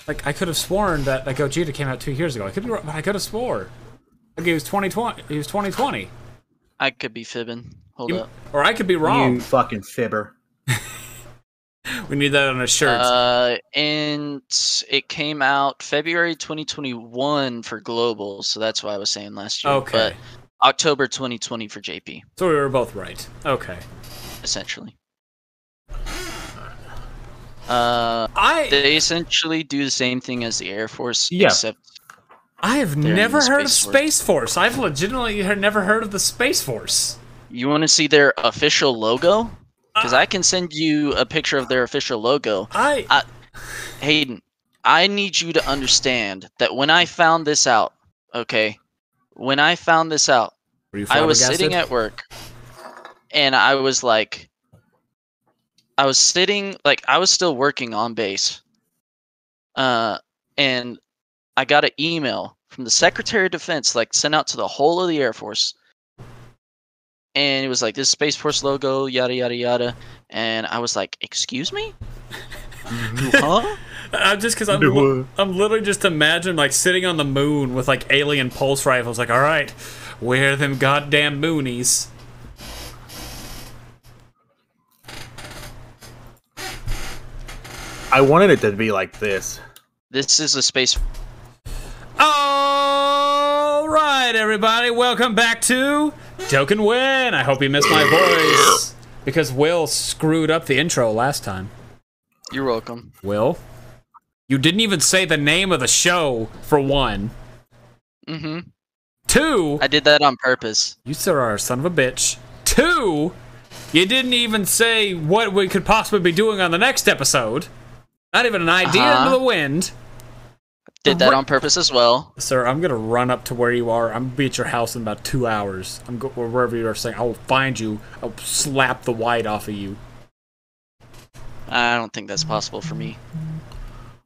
Like, I could have sworn that like Gogeta came out 2 years ago. I could have swore. Like, it was 2020. It was 2020. I could be fibbing. Hold up. Or I could be wrong. You fucking fibber. We need that on a shirt. And it came out February 2021 for global, so that's why I was saying last year. Okay. But October 2020 for JP. So we were both right. Okay. Essentially. They essentially do the same thing as the Air Force, except I have they're in never the heard of Space Force. Space Force. I've legitimately never heard of the Space Force. You want to see their official logo? Because I can send you a picture of their official logo. Hayden, I need you to understand that when I found this out, okay? When I found this out, I was sitting at work, and I was like, I was still working on base. And I got an email from the Secretary of Defense, like, sent out to the whole of the Air Force. And it was like, this Space Force logo, yada, yada, yada. And I was like, excuse me? Huh? Just because I'm literally just imagine like sitting on the moon with like alien pulse rifles. Like, all right, where are them goddamn moonies? I wanted it to be like this. This is a space. All right, everybody, welcome back to Dokkan Win. I hope you missed my voice because Will screwed up the intro last time. You're welcome. Will, you didn't even say the name of the show for one. Mm-hmm. Two, I did that on purpose. you sir are a son of a bitch. Two, you didn't even say what we could possibly be doing on the next episode. Not even an idea into the wind. Did that on purpose as well. Sir, I'm gonna run up to where you are. I'm gonna be at your house in about 2 hours. Wherever you are saying. I will find you. I'll slap the white off of you. I don't think that's possible for me.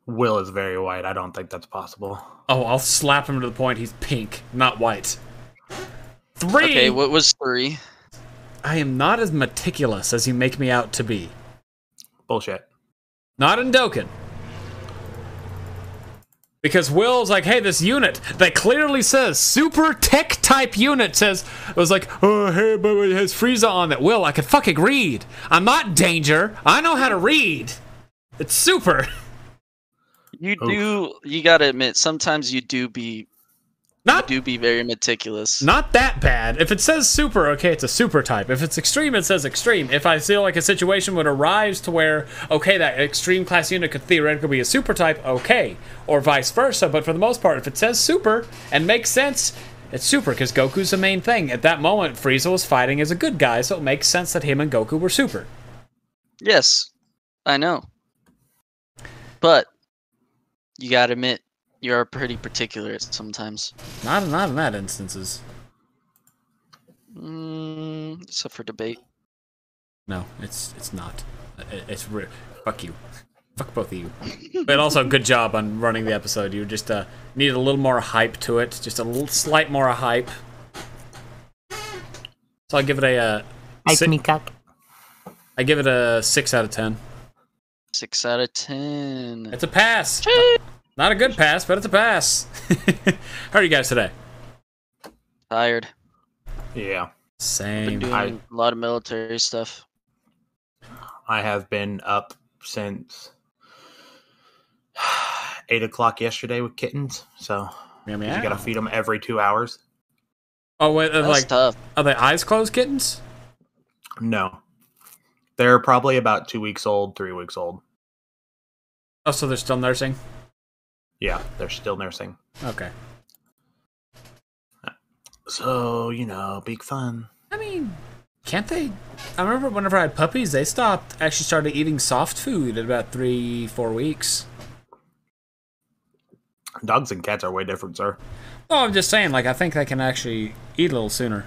Will is very white. I don't think that's possible. Oh, I'll slap him to the point he's pink, not white. 3! Okay, what was 3? I am not as meticulous as you make me out to be. Bullshit. Not in Dokkan. Because Will's like, hey, this unit that clearly says super tech type unit says, it was like, oh, hey, but it has Frieza on that. Will, I can fucking read. I'm not danger. I know how to read. It's super. You gotta admit, sometimes you do be very meticulous. Not that bad. If it says super, okay, it's a super type. If it's extreme, it says extreme. If I feel like a situation would arise to where, okay, that extreme class unit could theoretically be a super type, okay. Or vice versa, but for the most part, if it says super and makes sense, it's super, because Goku's the main thing. At that moment, Frieza was fighting as a good guy, so it makes sense that him and Goku were super. Yes, I know. But, you gotta admit, you're pretty particular sometimes. Not in that instances. Except for debate. No, it's not. It's fuck you. Fuck both of you. But also, good job on running the episode. You just needed a little more hype to it. Just a little slight more hype. So I give it a I give it a 6 out of 10. 6 out of 10. It's a pass. Not a good pass, but it's a pass. How are you guys today? Tired. Yeah. Same. Been doing a lot of military stuff. I have been up since 8 o'clock yesterday with kittens, so you gotta feed them every 2 hours. Oh, wait, That's tough. Are they eyes closed kittens? No. They're probably about 2 weeks old, 3 weeks old. Oh, so they're still nursing? Yeah, they're still nursing. Okay. So, big fun. I mean, can't they? I remember whenever I had puppies, they actually started eating soft food at about 3-4 weeks. Dogs and cats are way different, sir. Oh, I'm just saying, like, I think they can actually eat a little sooner.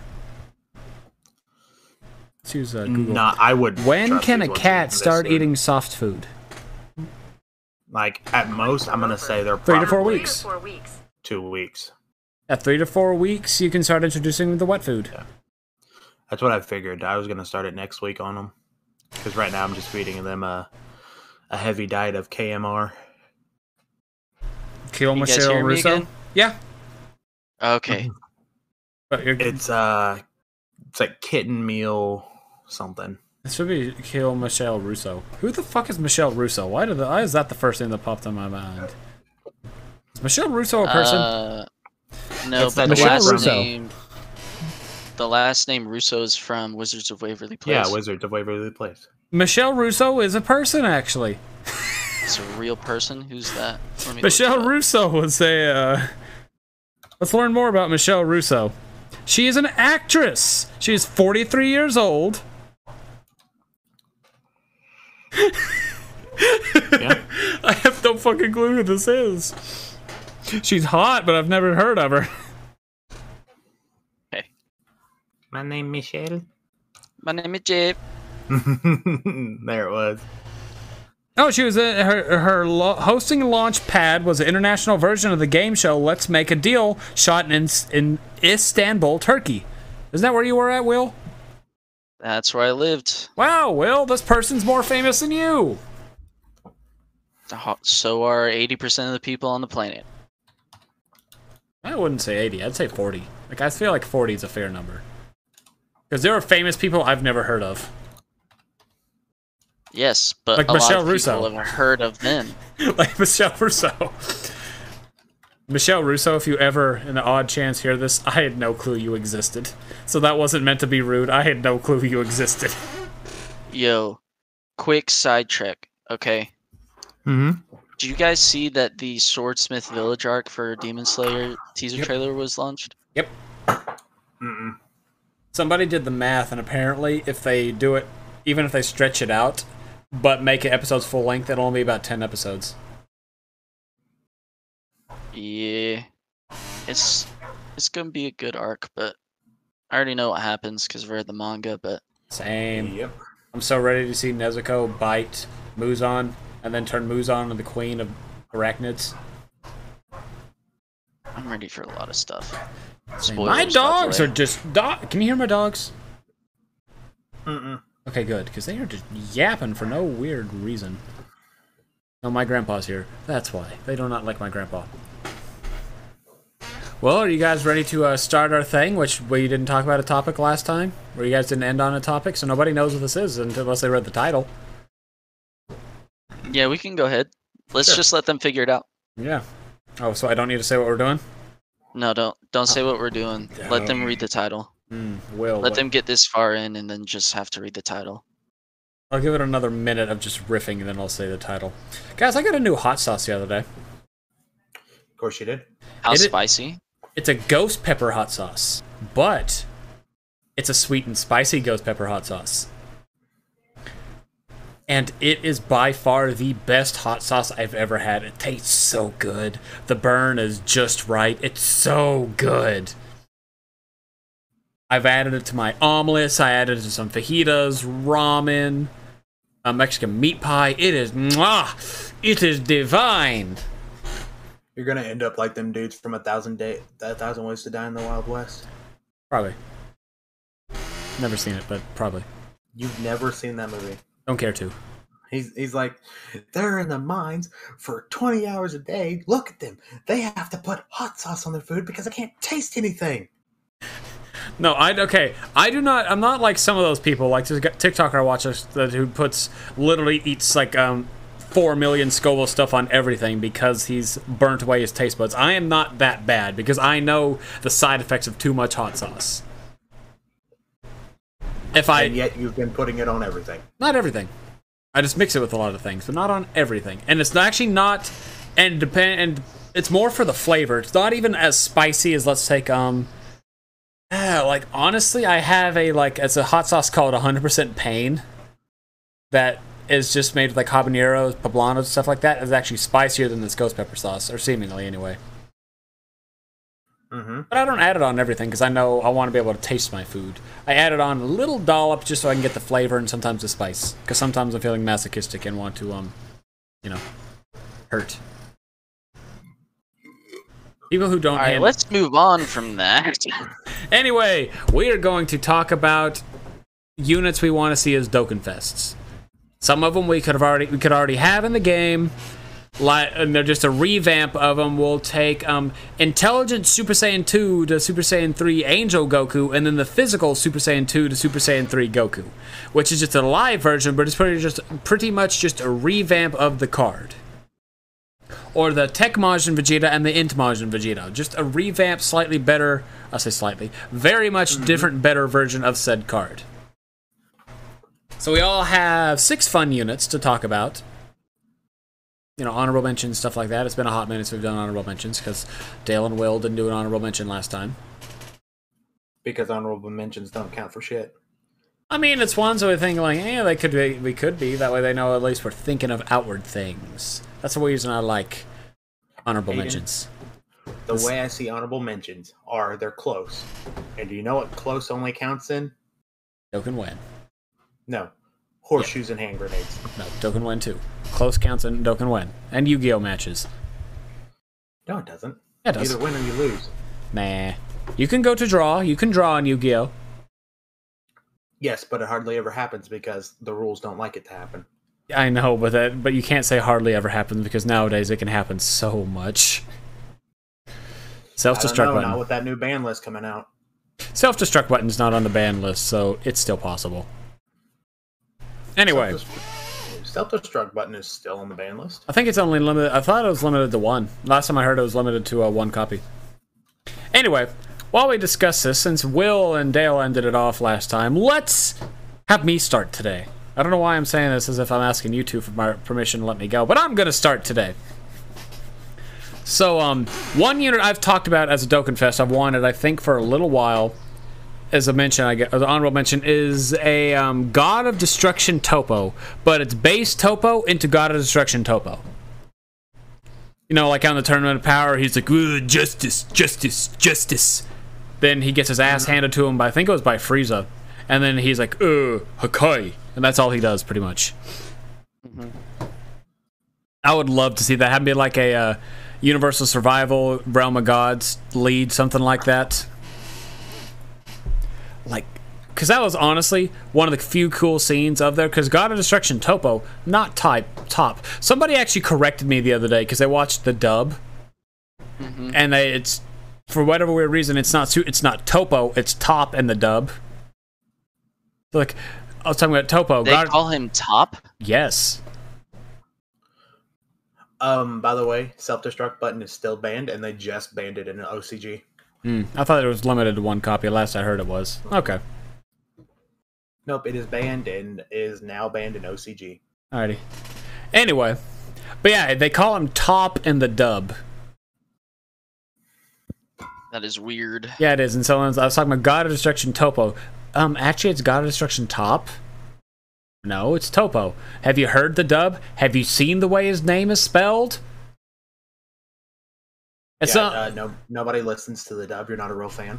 Let's use Google. Nah, I would. When can a cat start eating soft food? Like, at most, I'm going to say they're 3 to 4 weeks. 2 weeks. At 3 to 4 weeks, you can start introducing the wet food. Yeah. That's what I figured. I was going to start it next week on them. Because right now I'm just feeding them a heavy diet of KMR. Kill Michelle Russo. Yeah. Okay. But it's like kitten meal something. It should be Kill Michelle Russo. Who the fuck is Michelle Russo? Why is that the first thing that popped in my mind? Is Michelle Russo a person? No, but the last name Russo is from Wizards of Waverly Place. Yeah, Wizards of Waverly Place. Michelle Russo is a person, actually. It's a real person? Who's that? Michelle Russo was a... Let's learn more about Michelle Russo. She is an actress. She is 43 years old. Yeah. I have no fucking clue who this is. She's hot, but I've never heard of her. Hey. My name Michelle. My name is Jeff. There it was. Oh, she was her hosting launch pad was an international version of the game show Let's Make a Deal, shot in Istanbul, Turkey. Isn't that where you were at, Will? That's where I lived. Wow, Will, this person's more famous than you. So are 80% of the people on the planet. I wouldn't say 80. I'd say 40. Like, I feel like 40 is a fair number. Because there are famous people I've never heard of. Yes, but like a Michelle lot of Russo. people have heard of them. Like Michelle Russo. Michelle Russo, if you ever, in the odd chance, hear this, I had no clue you existed. So that wasn't meant to be rude. I had no clue you existed. Yo, quick sidetrack, okay? Mm-hmm. Did you guys see that the Swordsmith Village arc for Demon Slayer teaser trailer was launched? Yep. Mm-mm. Somebody did the math, and apparently if they do it, even if they stretch it out, but make it episodes full length, it'll only be about 10 episodes. Yeah. It's gonna be a good arc, but I already know what happens because I've read the manga, but... Same. Yep. I'm so ready to see Nezuko bite Muzan, and then turn Muzan into the queen of arachnids. I'm ready for a lot of stuff. Spoilers, my dogs are just... Can you hear my dogs? Mm-mm. Okay, good, because they are just yapping for no weird reason. No, my grandpa's here. That's why. They do not like my grandpa. Well, are you guys ready to start our thing, which we didn't talk about a topic last time? Where you guys didn't end on a topic, so nobody knows what this is unless they read the title. Yeah, we can go ahead. Let's just let them figure it out. Yeah. Oh, so I don't need to say what we're doing? No, don't say what we're doing. Let them read the title. Let them get this far in and then just have to read the title. I'll give it another minute of just riffing and then I'll say the title. Guys, I got a new hot sauce the other day. Of course you did. How spicy? It's a ghost pepper hot sauce, but it's a sweet and spicy ghost pepper hot sauce. And it is by far the best hot sauce I've ever had. It tastes so good. The burn is just right. It's so good. I've added it to my omelets. I added it to some fajitas, ramen, a Mexican meat pie. It is mwah! It is divine. You're gonna end up like them dudes from 1,000 Ways to Die in the Wild West. Probably. Never seen it, but probably. You've never seen that movie? Don't care to. He's like, they're in the mines for 20 hours a day. Look at them. They have to put hot sauce on their food because they can't taste anything. No, I do not. I'm not like some of those people, like this TikToker I watch who eats like 4 million Scoville stuff on everything because he's burnt away his taste buds. I am not that bad because I know the side effects of too much hot sauce. And yet you've been putting it on everything. Not everything. I just mix it with a lot of things, but not on everything. And it's actually not, and it's more for the flavor. It's not even as spicy as, let's take like honestly, I have it's a hot sauce called 100% Pain that is just made with like habaneros, poblanos, stuff like that. It's actually spicier than this ghost pepper sauce, or seemingly anyway. Mm-hmm. But I don't add it on everything because I know I want to be able to taste my food. I add it on a little dollop just so I can get the flavor and sometimes the spice. Because sometimes I'm feeling masochistic and want to, hurt. People who don't. Alright, let's move on from that. Anyway, we are going to talk about units we want to see as Dokkan fests. Some of them we could already have in the game. And they're just a revamp of them. We'll take Intelligent Super Saiyan 2 to Super Saiyan 3 Angel Goku, and then the physical Super Saiyan 2 to Super Saiyan 3 Goku, which is just a live version, but it's pretty much just a revamp of the card. Or the Tech Majin Vegeta and the Int Majin Vegeta. Just a revamp, slightly better, I say slightly, very much different, better version of said card. So we all have 6 fun units to talk about. You know, honorable mentions, stuff like that. It's been a hot minute since we've done honorable mentions, because Dale and Will didn't do an honorable mention last time. Because honorable mentions don't count for shit. I mean, it's one, so we think, like, they could be, we could be. That way they know at least we're thinking of outward things. That's the reason I like honorable mentions. The way I see honorable mentions are they're close. And do you know what close only counts in? Dokkan win. No. Horseshoes and hand grenades. No, Dokkan win too. Close counts in Dokkan win. And Yu-Gi-Oh matches. No, it doesn't. Yeah, it does. You either win or you lose. Nah. You can go to draw. You can draw in Yu-Gi-Oh. Yes, but it hardly ever happens because the rules don't like it to happen. I know, but you can't say hardly ever happens because nowadays it can happen so much. Self-destruct button. Not with that new ban list coming out. Self-destruct button's not on the ban list, so it's still possible. Anyway. Self-destruct button is still on the ban list. I think it's only limited. I thought it was limited to 1. Last time I heard it was limited to 1 copy. Anyway, while we discuss this, since Will and Dale ended it off last time, let's have me start today. I don't know why I'm saying this as if I'm asking you two for my permission to let me go, but I'm going to start today. So, one unit I've talked about as a Dokkan Fest, I've wanted, I think, for a little while, as a mention, as an honorable mention, is a God of Destruction Topo, but it's base Topo into God of Destruction Topo. You know, like on the Tournament of Power, he's like, justice, justice, justice. Then he gets his ass handed to him by, I think it was by Frieza. And then he's like, Hakai. And that's all he does, pretty much. I would love to see that. Have be like a Universal Survival, Realm of Gods lead, something like that. Like, because that was honestly one of the few cool scenes of there. Because God of Destruction Topo, not top. Somebody actually corrected me the other day because they watched the dub, and it's for whatever weird reason it's not Topo, it's Top in the dub. So like, I was talking about Topo. They call him Top? Yes. By the way, self-destruct button is still banned, and they just banned it in an OCG. I thought it was limited to 1 copy. Last I heard it was. Okay. Nope, it is banned and is now banned in OCG. Alrighty. Anyway, but yeah, they call him Top in the dub. That is weird. Yeah, it is. And so I was talking about God of Destruction Topo. Actually, it's God of Destruction Top. No, it's Topo. Have you heard the dub? Have you seen the way his name is spelled? It's nobody listens to the dub. You're not a real fan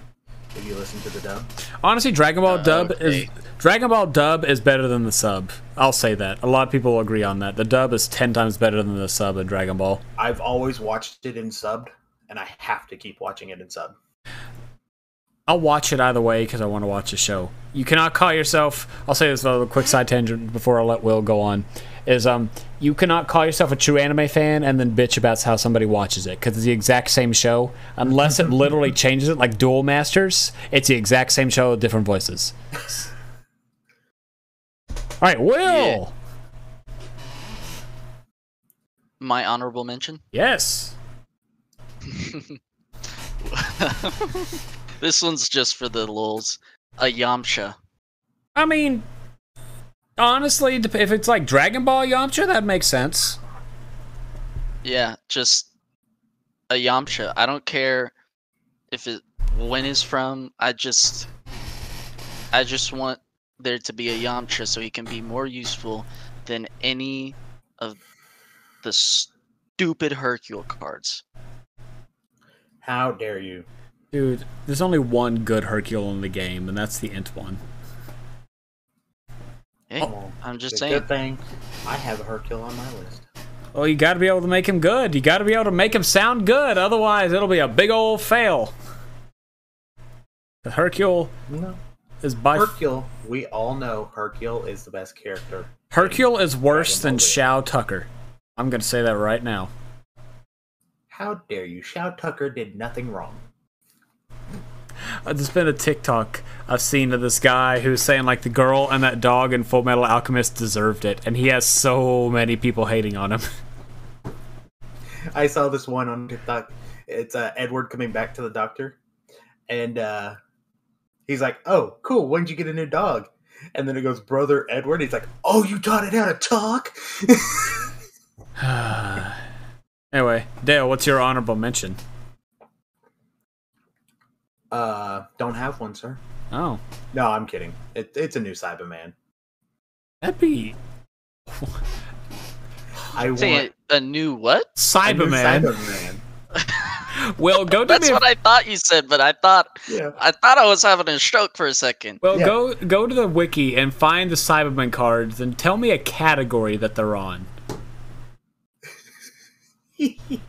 if you listen to the dub. Honestly, Dragon Ball dub is better than the sub. I'll say that. A lot of people will agree on that. The dub is 10 times better than the sub in Dragon Ball. I've always watched it in subbed, and I have to keep watching it in sub. I'll watch it either way because I want to watch the show. You cannot call yourself... I'll say this a quick side tangent before I let Will go on. Is you cannot call yourself a true anime fan and then bitch about how somebody watches it because it's the exact same show. Unless it literally changes it, like Duel Masters, it's the exact same show with different voices. Alright, Will! Yeah. My honorable mention? Yes! This one's just for the lulz. A Yamcha. I mean, honestly, if it's like Dragon Ball Yamcha, that makes sense. Yeah, just a Yamcha. I don't care when it's from. I just want there to be a Yamcha so he can be more useful than any of the stupid Hercule cards. How dare you? Dude, there's only one good Hercule in the game, and that's the Int one. Hey, I'm just saying. Good thing I have a Hercule on my list. Well, you gotta be able to make him good. You gotta be able to make him sound good, otherwise it'll be a big old fail. The Hercule is by... Hercule, we all know Hercule is the best character. Hercule is worse than Shao Tucker. I'm going to say that right now. How dare you? Shao Tucker did nothing wrong. There's been a TikTok I've seen of this guy who's saying like the girl and that dog in Full Metal Alchemist deserved it, and he has so many people hating on him. I saw this one on TikTok. It's Edward coming back to the doctor, and he's like, "Oh, cool. When did you get a new dog?" And then it goes, "Brother Edward." He's like, "Oh, you taught it how to talk." Anyway, Dale, what's your honorable mention? Don't have one, sir. Oh. No, I'm kidding. It's a new Cyberman. That'd be... I want a new what? Cyberman. A new Cyberman. Well, go to That's what I thought you said, but I thought I was having a stroke for a second. Well, go to the wiki and find the Cyberman cards and tell me a category that they're on.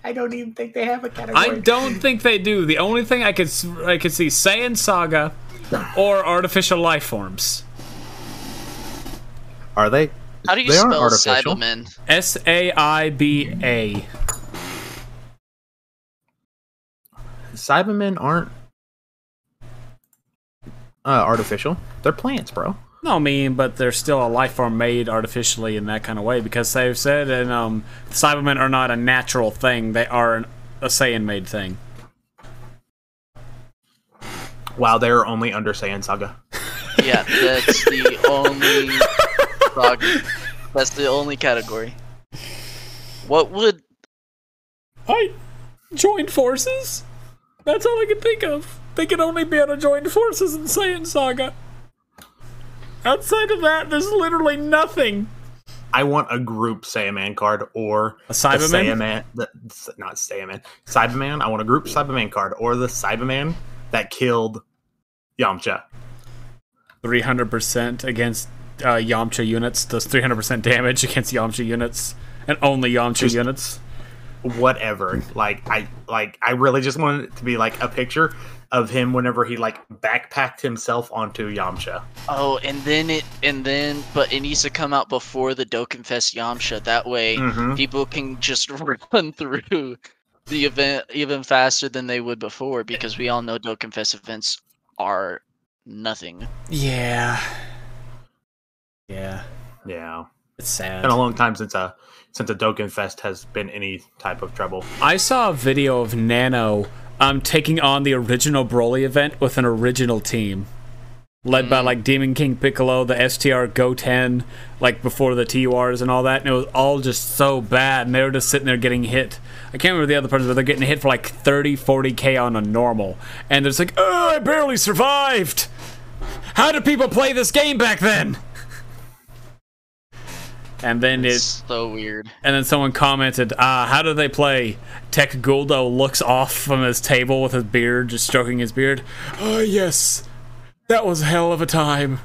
I don't even think they have a category. I don't think they do. The only thing I could see Saiyan Saga or artificial life forms. Are they? How do you spell Cybermen? Saiba. Cybermen aren't artificial. They're plants, bro. No, I mean, but they're still a life form made artificially in that kind of way, because they've said and Cybermen are not a natural thing. They are a Saiyan-made thing. Wow, they're only under Saiyan Saga. Yeah, that's the only saga. That's the only category. What would... I joined forces? That's all I can think of. They can only be able to join forces in Saiyan Saga. Outside of that, there's literally nothing. I want a group Saiyaman card or a Cyberman. Not Saiyaman. Cyberman. I want a group Cyberman card or the Cyberman that killed Yamcha. 300% against Yamcha units. Does 300% damage against Yamcha units and only Yamcha units. Whatever. I really just wanted it to be like a picture of him whenever he like backpacked himself onto Yamcha. Oh, but it needs to come out before the Dokkanfest Yamcha. That way, people can just run through the event even faster than they would before, because we all know Dokkanfest events are nothing. Yeah. It's sad. It's been a long time since a Dokkanfest has been any type of trouble. I saw a video of Nano taking on the original Broly event with an original team. Led by like Demon King Piccolo, the STR Goten, like before the TURs and all that, and it was all just so bad, and they were just sitting there getting hit. I can't remember the other person, but they're getting hit for like 30-40k on a normal. And they're just like, oh, I barely survived! How did people play this game back then? And then it's so weird. And then someone commented, how do they play? Tech Guldo looks off from his table with his beard, just stroking his beard. Oh, yes. That was a hell of a time.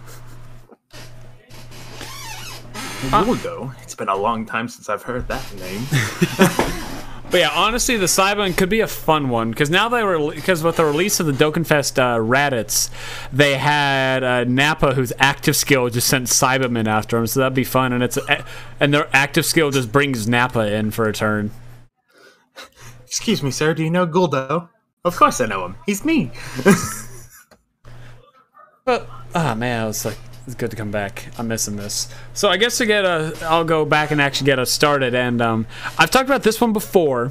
Guldo? It's been a long time since I've heard that name. But yeah, honestly, the Cyberman could be a fun one, because now because with the release of the Dokkanfest Raditz, they had Nappa, whose active skill just sent Cybermen after him, so that'd be fun. And their active skill just brings Nappa in for a turn. Excuse me, sir. Do you know Guldo? Of course I know him. He's me. But man, it's good to come back. I'm missing this. So I guess I'll go back and actually get us started. And I've talked about this one before.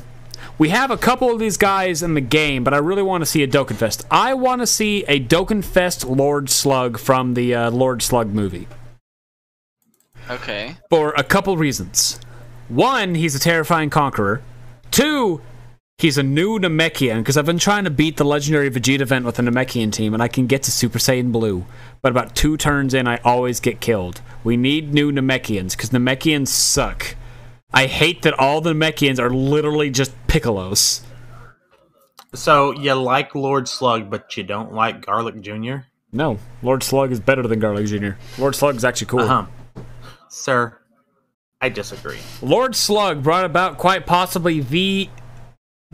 We have a couple of these guys in the game, but I really want to see a Dokkanfest. I want to see a Dokkanfest Lord Slug from the Lord Slug movie. Okay. For a couple reasons. One, he's a terrifying conqueror. Two, he's a new Namekian, because I've been trying to beat the legendary Vegeta event with a Namekian team, and I can get to Super Saiyan Blue. But about 2 turns in, I always get killed. We need new Namekians, because Namekians suck. I hate that all the Namekians are literally just Piccolos. So, you like Lord Slug, but you don't like Garlic Jr.? No, Lord Slug is better than Garlic Jr. Lord Slug is actually cool. Sir, I disagree. Lord Slug brought about quite possibly the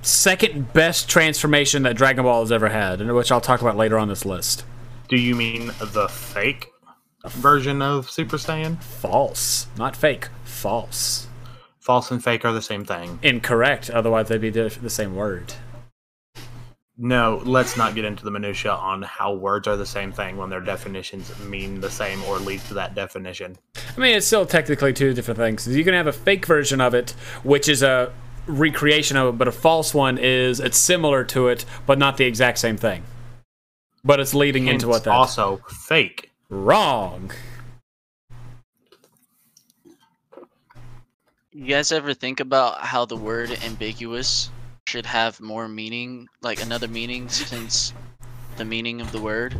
second best transformation that Dragon Ball has ever had, which I'll talk about later on this list. Do you mean the fake version of Super Saiyan? False. Not fake. False. False and fake are the same thing. Incorrect. Otherwise, they'd be the same word. No, let's not get into the minutia on how words are the same thing when their definitions mean the same or lead to that definition. I mean, it's still technically two different things. You can have a fake version of it, which is a recreation of it, but a false one is it's similar to it, but not the exact same thing. But it's leading into what that also fake. Wrong. You guys ever think about how the word ambiguous should have more meaning, like another meaning, since the meaning of the word?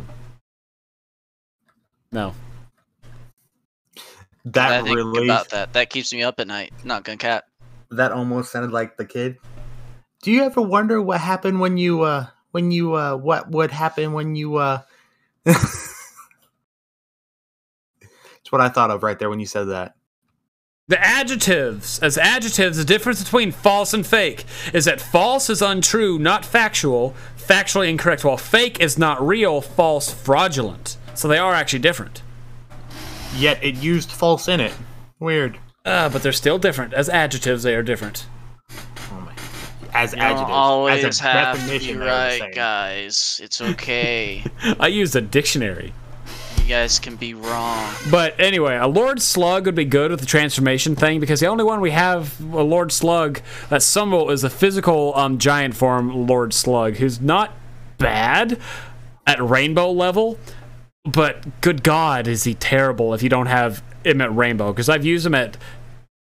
No. That I think really about that. That keeps me up at night. Not gonna cap. That almost sounded like the kid. Do you ever wonder what happened when you what would happen when you It's what I thought of right there when you said that. The adjectives. As adjectives, the difference between false and fake is that false is untrue, not factual, factually incorrect, while fake is not real, false, fraudulent. So they are actually different. Yet it used false in it. Weird. But they're still different. As adjectives, they are different. Oh my. As You adjectives. don't always as a have to definition, be they're the right, same. guys. It's okay. I used a dictionary. You guys can be wrong. But anyway, a Lord Slug would be good with the transformation thing because the only one we have, a Lord Slug, that's Sumble, is a physical giant form Lord Slug, who's not bad at rainbow level, but good God, is he terrible if you don't have him at rainbow, because I've used him at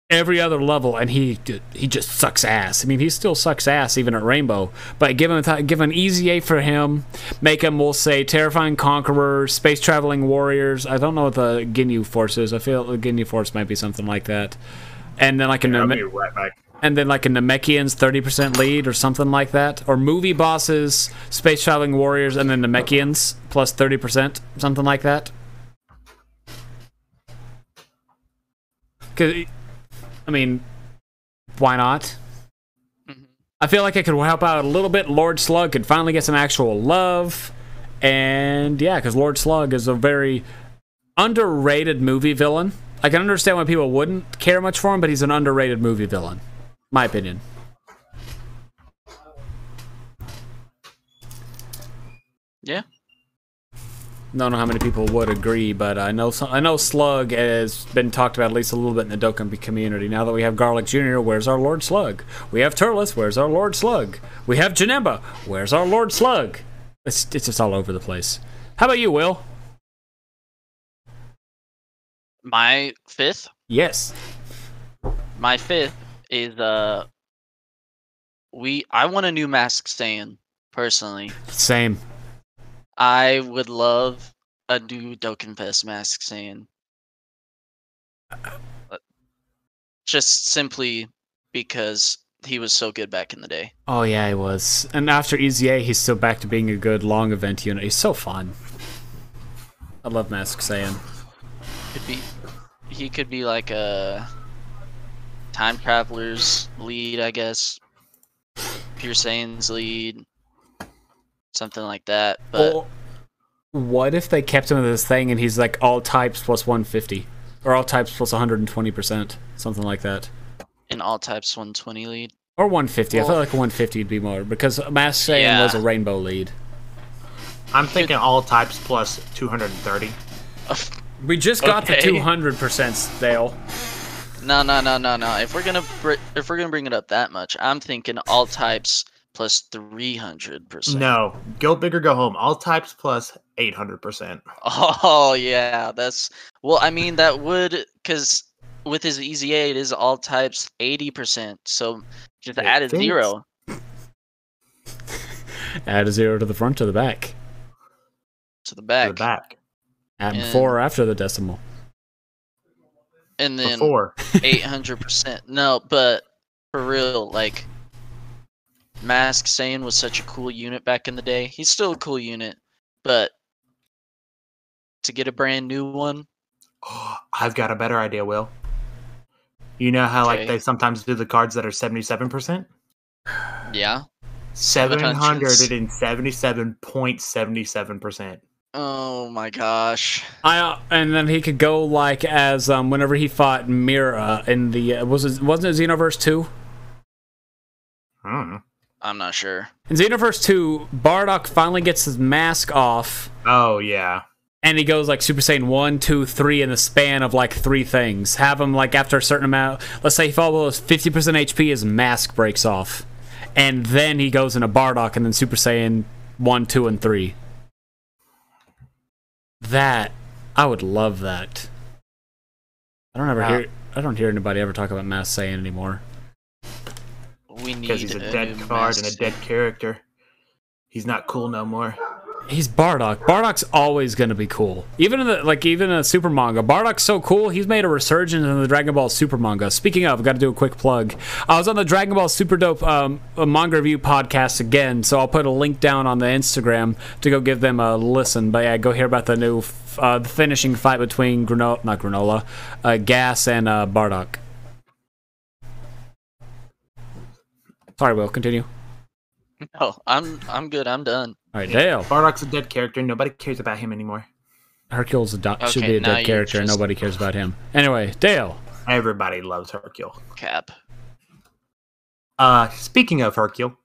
every other level, and he just sucks ass. I mean, he still sucks ass even at Rainbow. But give an easy A for him. Make him, we'll say, Terrifying Conqueror, Space Traveling Warriors. I don't know what the Ginyu Force is. I feel the Ginyu Force might be something like that. And then like a right back. and then like a Namekian's 30% lead or something like that. Or movie bosses, Space Traveling Warriors, and then Namekians plus 30%, something like that. Because, I mean, why not? Mm-hmm. I feel like it could help out a little bit. Lord Slug could finally get some actual love. And yeah, because Lord Slug is a very underrated movie villain. I can understand why people wouldn't care much for him, but he's an underrated movie villain. My opinion. Yeah. Don't know how many people would agree, but I know Slug has been talked about at least a little bit in the Dokkan community. Now that we have Garlic Jr., where's our Lord Slug? We have Turles, where's our Lord Slug? We have Janemba, where's our Lord Slug? It's just all over the place. How about you, Will? My fifth? Yes. My fifth is I want a new Mask Saiyan, personally. Same. I would love a new Dokkanfest Mask Saiyan. Just simply because he was so good back in the day. Oh yeah, he was. And after EZA, he's still back to being a good long event unit. He's so fun. I love Mask Saiyan. He could be like a Time Traveler's lead, I guess. Pure Saiyan's lead. Something like that. But well, what if they kept him in this thing and he's like all types plus 150? Or all types plus 120%. Something like that. in all types 120 lead. Or 150. Well, I feel like 150 would be more. Because Mask Saiyan was a rainbow lead. I'm thinking all types plus 230. We just got the 200% stale. No. If we're gonna bring it up that much, I'm thinking all types plus 300%. No, go big or go home. All types plus 800%. Oh yeah, I mean that would, because with his EZA it is all types 80%. So just add a 0. Add a 0 to the front or the back. To the back. To the back. Add before or after the decimal. And then Before. 800%. No, but for real, like, Mask Saiyan was such a cool unit back in the day. He's still a cool unit, but to get a brand new one. Oh, I've got a better idea, Will. You know how like they sometimes do the cards that are 77%? Yeah. 777.77%. Oh my gosh. And then he could go like as whenever he fought Mira in the wasn't it Xenoverse 2? I don't know. I'm not sure. In Xenoverse 2, Bardock finally gets his mask off. Oh yeah. And he goes like Super Saiyan 1, 2, 3 in the span of like 3 things. Have him like after a certain amount, let's say he follows 50% HP, his mask breaks off. And then he goes into Bardock and then Super Saiyan 1, 2, and 3. That, I would love that. I don't hear anybody ever talk about Mass Saiyan anymore. We need because he's a dead card and a dead character. He's not cool no more. He's Bardock. Bardock's always gonna be cool. Even in a super manga, Bardock's so cool. He's made a resurgence in the Dragon Ball Super manga. Speaking of, got to do a quick plug. I was on the Dragon Ball Super Dope manga review podcast again, so I'll put a link down on the Instagram to go give them a listen. But yeah, go hear about the new the finishing fight between Gas and Bardock. Sorry, Will, continue. No, I'm good. I'm done. All right, Dale. Bardock's a dead character. Nobody cares about him anymore. Hercule's should be a dead character, and nobody cares about him. Anyway, Dale. Everybody loves Hercule. Cap. Speaking of Hercule,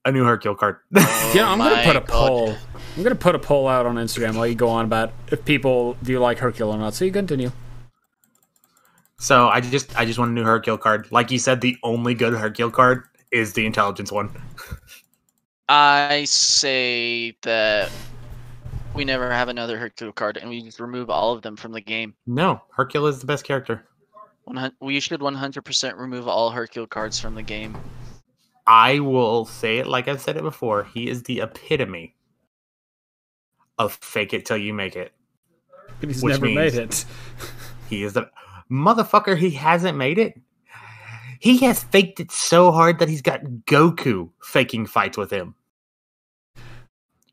a new Hercule card. Yeah, I'm gonna put a poll. I'm gonna put a poll out on Instagram while you go on about if people do you like Hercule or not. So you continue. So I just want a new Hercule card. Like you said, the only good Hercule card is the intelligence one. I say that we never have another Hercule card, and we just remove all of them from the game. No, Hercule is the best character. We should 100% remove all Hercule cards from the game. I will say it like I've said it before. He is the epitome of fake it till you make it. But he's never made it. He is the motherfucker. He hasn't made it. He has faked it so hard that he's got Goku faking fights with him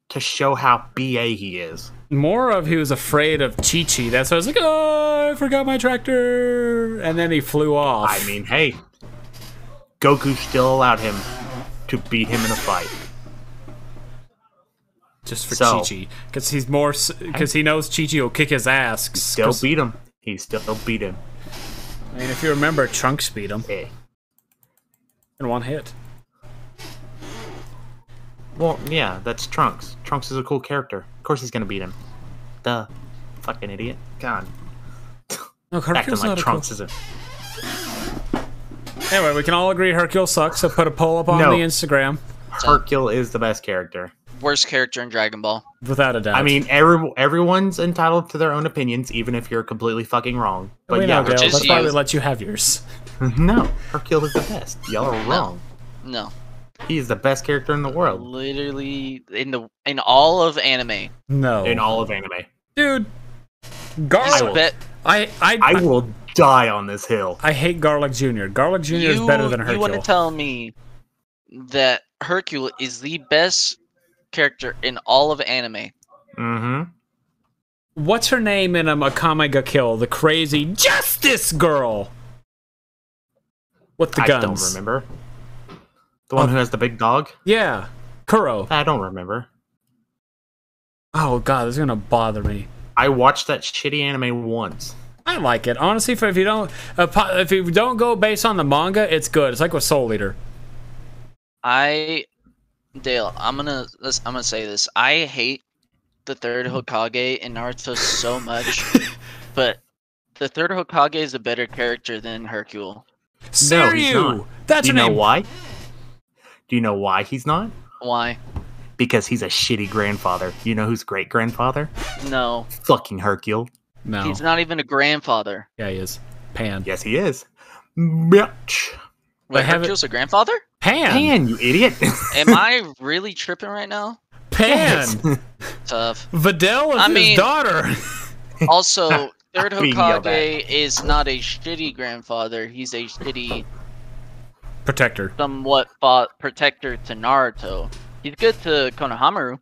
to show how BA he is. More of he was afraid of Chi-Chi. That's why I was like, oh, I forgot my tractor. And then he flew off. I mean, hey, Goku still allowed him to beat him in a fight. Just for Chi-Chi. Because he's more, because he knows Chi-Chi will kick his ass. Still beat him. He still beat him. I mean, if you remember, Trunks beat him. Yeah. In one hit. Well, yeah, that's Trunks. Trunks is a cool character. Of course he's gonna beat him. Duh. Fucking idiot. God. No, Hercule's not Trunks isn't. Anyway, we can all agree Hercule sucks, so put a poll up on the Instagram. Hercule is the best character. Worst character in Dragon Ball. Without a doubt. I mean, everyone's entitled to their own opinions, even if you're completely fucking wrong. But yeah, that's why we let you have yours. No, Hercule is the best. Y'all are wrong. No. He is the best character in the world. Literally, in all of anime. No. In all of anime. Dude. Garlic. I will die on this hill. I hate Garlic Jr. Garlic Jr. is better than Hercule. You want to tell me that Hercule is the best character in all of anime? Mm-hmm. What's her name in Akame ga Kill? The crazy Justice Girl. With the guns. I don't remember. The one who has the big dog? Yeah. Kuro. I don't remember. Oh god, this is gonna bother me. I watched that shitty anime once. I like it. Honestly, if you don't go based on the manga, it's good. It's like with Soul Eater. Dale, I'm gonna say this. I hate the third Hokage in Naruto so much, but the third Hokage is a better character than Hercule. No, he's not. That's Do you know why? Do you know why he's not? Why? Because he's a shitty grandfather. You know who's great grandfather? No. Fucking Hercule. No. He's not even a grandfather. Yeah, he is. Pan. Yes, he is. Bitch. Wait, Hercule's a grandfather? Pan, you idiot. Am I really tripping right now? Pan. Tough. Videl is his daughter. Also, third Hokage is not a shitty grandfather. He's a shitty protector. Somewhat protector to Naruto. He's good to Konohamaru.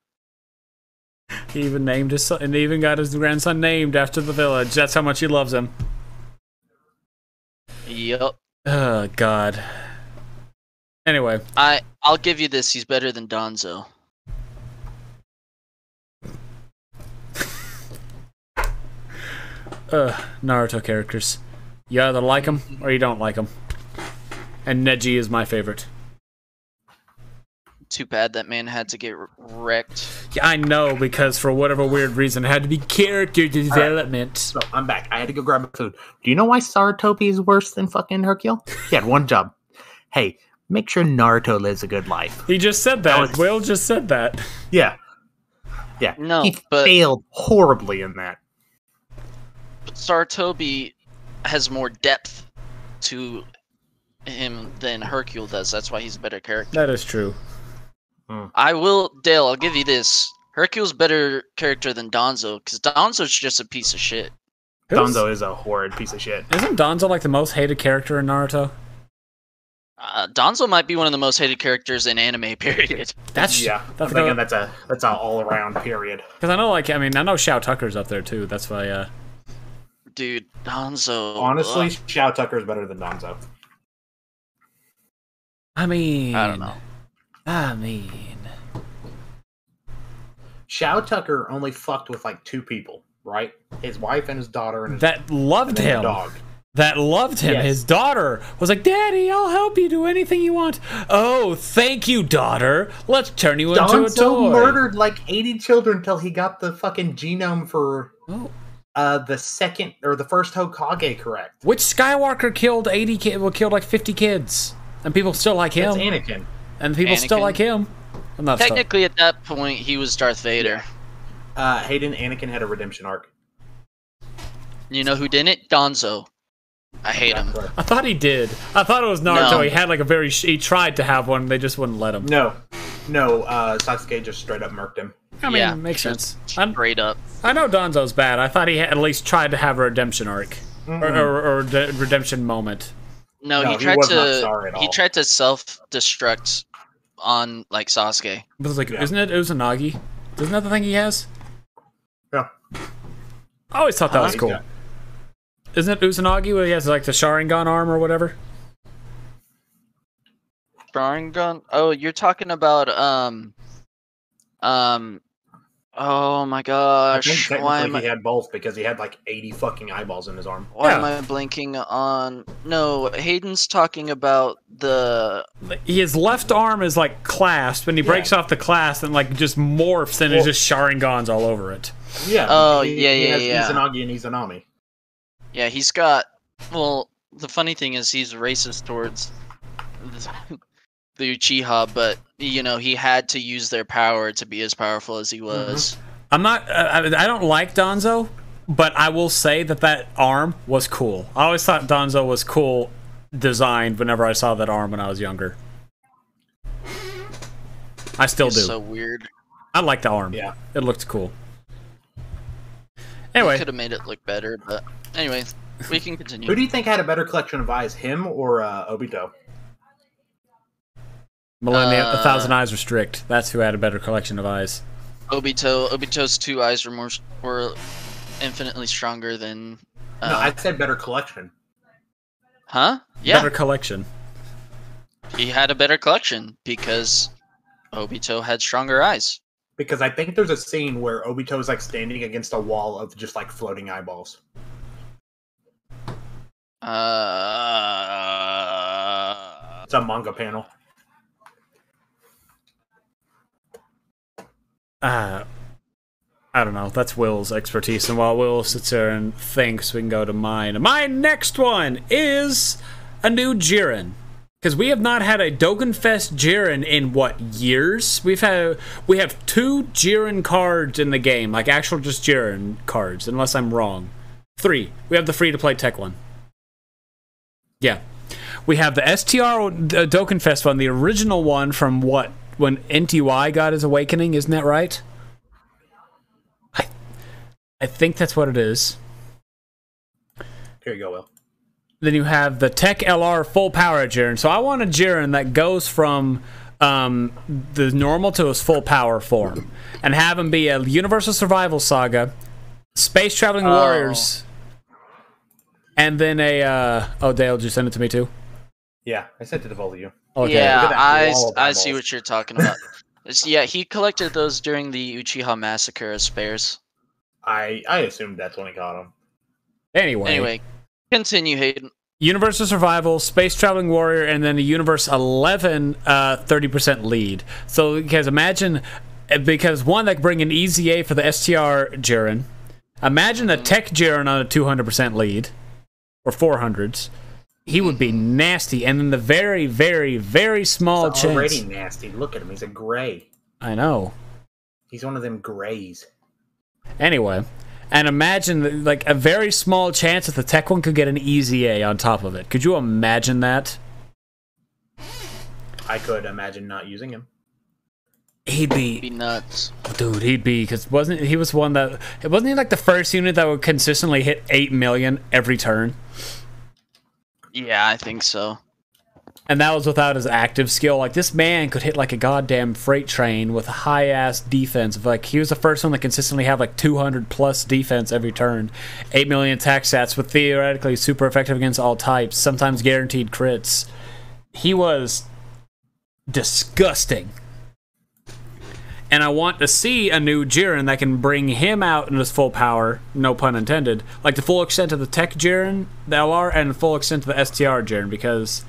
He even named his son, and he even got his grandson named after the village. That's how much he loves him. Yep. Oh god. Anyway, I'll give you this. He's better than Danzo. Naruto characters. You either like them or you don't like them. And Neji is my favorite. Too bad that man had to get wrecked. Yeah, I know, because for whatever weird reason, it had to be character development. So I'm back. I had to go grab my food. Do you know why Sarutobi is worse than fucking Hercule? He had one job. Hey, make sure Naruto lives a good life. He just said that. Will just said that. Yeah. Yeah. No, he failed horribly in that. But Sarutobi has more depth to him than Hercule does. That's why he's a better character. That is true. I will, Dale, I'll give you this. Hercule's better character than Danzo, because Danzo's just a piece of shit. Danzo is a horrid piece of shit. Isn't Danzo like the most hated character in Naruto? Danzo might be one of the most hated characters in anime, period. That's I'm thinking that's an all around period. Because I know, I know Shao Tucker's up there too. That's why. Dude, Danzo. Honestly, Shao Tucker's better than Danzo. I don't know. Shao Tucker only fucked with like 2 people, right? His wife and his daughter, and that loved him. Dog. That loved him. Yes. His daughter was like, "Daddy, I'll help you do anything you want." Oh, thank you, daughter. Let's turn you into a toy. Murdered like 80 children until he got the fucking genome for the second or the first Hokage correct. Which Skywalker killed 80 kids? Well, killed like 50 kids, and people still like him. That's Anakin. And people still like him. Technically, at that point, he was Darth Vader. Hayden, Anakin had a redemption arc. You know who didn't? Danzo. I hate him. I thought he did. I thought it was Naruto. No. He had like he tried to have one. They just wouldn't let him. No. Sasuke just straight up murked him. I mean, it makes sense. Straight up. I know Danzo's bad. I thought he had at least tried to have a redemption arc or redemption moment. No, he tried to self-destruct on like Sasuke. But it's like, isn't it Uzanagi? Isn't that the thing he has? Yeah. I always thought that was cool. Isn't it Uzanagi where he has like the Sharingan arm or whatever? Sharingan? Oh, you're talking about oh my gosh. Why am he had both because he had like 80 fucking eyeballs in his arm. Why am I blinking on? No, Hayden's talking about his left arm is like clasped, and he breaks off the clasp and like just morphs, and it's just Sharingans all over it. Yeah. Oh, he has Izanagi and Izanami. Yeah, he's got. Well, the funny thing is he's racist towards the Uchiha, but you know he had to use their power to be as powerful as he was. I'm not. I don't like Danzo, but I will say that arm was cool. I always thought Danzo was cool designed whenever I saw that arm when I was younger. I still do. So weird. I like the arm. Yeah, it looked cool. Anyway, could have made it look better, but anyway, we can continue. Who do you think had a better collection of eyes, him or Obito? Millennium, 1,000 eyes were strict. That's who had a better collection of eyes. Obito's 2 eyes were infinitely stronger than. No, I said better collection. Huh? Yeah. Better collection. He had a better collection because Obito had stronger eyes. Because I think there's a scene where Obito is like standing against a wall of just like floating eyeballs. It's a manga panel. I don't know. That's Will's expertise. And while Will sits there and thinks, we can go to mine. My next one is a new Jiren. Because we have not had a Dokkanfest Jiren in, what, years? We have 2 Jiren cards in the game. Like, actual just Jiren cards, unless I'm wrong. 3. We have the free-to-play tech one. Yeah. We have the STR Dokkanfest one, the original one from what? When NTY got his awakening, isn't that right? I think that's what it is. Here you go, Will. Then you have the Tech LR full power Jiren. So I want a Jiren that goes from the normal to his full power form, and have him be a Universal Survival Saga, Space Traveling Warriors, and then a Dale, did you send it to me too? Yeah, I sent it to both of you. Okay. Yeah, I see what you're talking about. Yeah, he collected those during the Uchiha Massacre as spares. I assumed that's when he got them. Anyway, continue, Hayden. Universal Survival, Space Traveling Warrior, and then a Universe 11 30% lead. So, guys, imagine, because one, that could bring an easy A for the STR Jiren. Imagine a Tech Jiren on a 200% lead, or 400s. He would be nasty. And then the very, very, very small chance. Already nasty. Look at him. He's a gray. I know. He's one of them grays. Anyway, and imagine like a very small chance that the tech one could get an easy A on top of it. Could you imagine that? I could imagine not using him. He'd be nuts, dude. He'd be, because wasn't he like the first unit that would consistently hit 8 million every turn? Yeah, I think so. And that was without his active skill. Like, this man could hit like a goddamn freight train with a high-ass defense. Like, he was the first one to consistently have like 200-plus defense every turn. 8 million attack stats with theoretically super effective against all types, sometimes guaranteed crits. He was disgusting. And I want to see a new Jiren that can bring him out in his full power, no pun intended, like the full extent of the Tech Jiren, the LR, and the full extent of the STR Jiren, because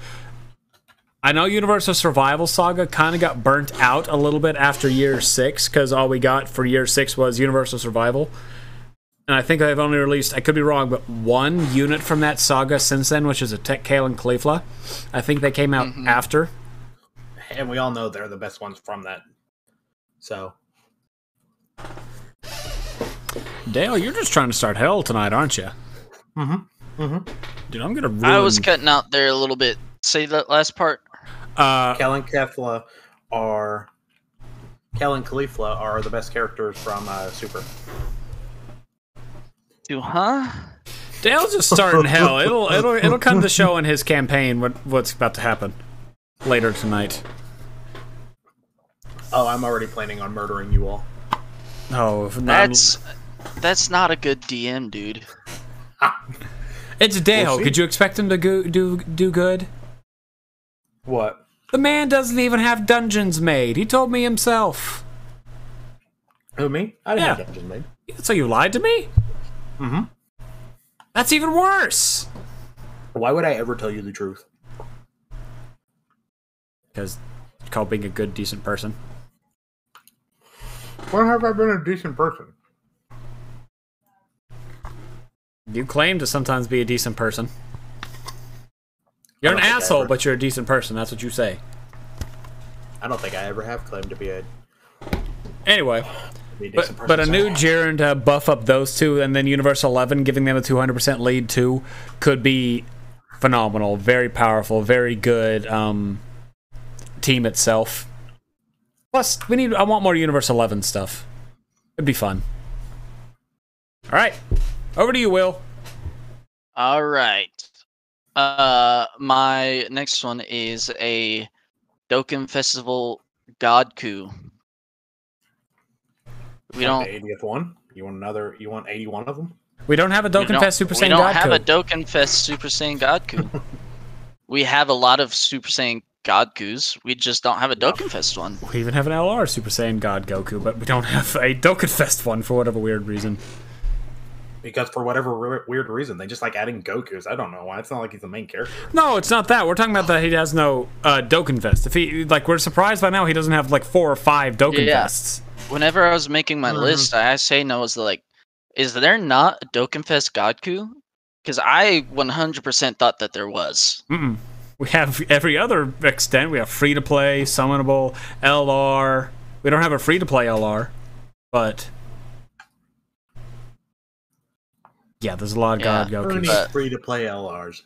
I know Universal Survival Saga kind of got burnt out a little bit after Year 6, because all we got for Year 6 was Universal Survival. And I think they've only released, I could be wrong, but one unit from that saga since then, which is a Tech Kale and Caulifla. I think they came out after. And we all know they're the best ones from that. So, Dale, you're just trying to start hell tonight, aren't you? Dude, I'm gonna ruin... I was cutting out there a little bit. Say that last part. Kel and Caulifla are the best characters from Super. Huh? Dale's just starting hell. It'll come to show in his campaign what's about to happen later tonight. Oh, I'm already planning on murdering you all. Oh, that's not a good DM, dude. It's Dale. Could you expect him to do good? What? The man doesn't even have dungeons made. He told me himself. Who, me? I didn't have dungeons made. So you lied to me? Mm-hmm. That's even worse. Why would I ever tell you the truth? Because it's called being a good, decent person. When have I been a decent person? You claim to sometimes be a decent person. You're an asshole, but you're a decent person. That's what you say. I don't think I ever have claimed to be a... Anyway, but a new Jiren to buff up those two, and then Universal 11 giving them a 200% lead too, could be phenomenal. Very powerful, very good team itself. Plus, I want more Universe 11 stuff. It'd be fun. Alright. Over to you, Will. Alright. My next one is a Dokkan Festival God Coup. We don't... The 80th one? You want 81 of them? We don't have a Dokkan Fest Super Saiyan God Coup. We don't have a Dokkan Fest Super Saiyan God Coup. We have a lot of Super Saiyan God Coups. We just don't have a Dokkan Fest one. We even have an LR Super Saiyan God Goku, but we don't have a Dokkan Fest one for whatever weird reason. Because for whatever weird reason, they just like adding Gokus. I don't know why. It's not like he's the main character. No, it's not that. We're talking about that he has no Dokkan Fest. If he, like, we're surprised by now he doesn't have like 4 or 5 Dokkan Fests. Whenever I was making my list, I asked Hayden, I was like, is there not a Dokkan Fest God Coup? Because I 100% thought that there was. We have every other extent. We have free-to-play, summonable, LR. We don't have a free-to-play LR, but... yeah, there's a lot of God Gokus. Free-to-play LRs.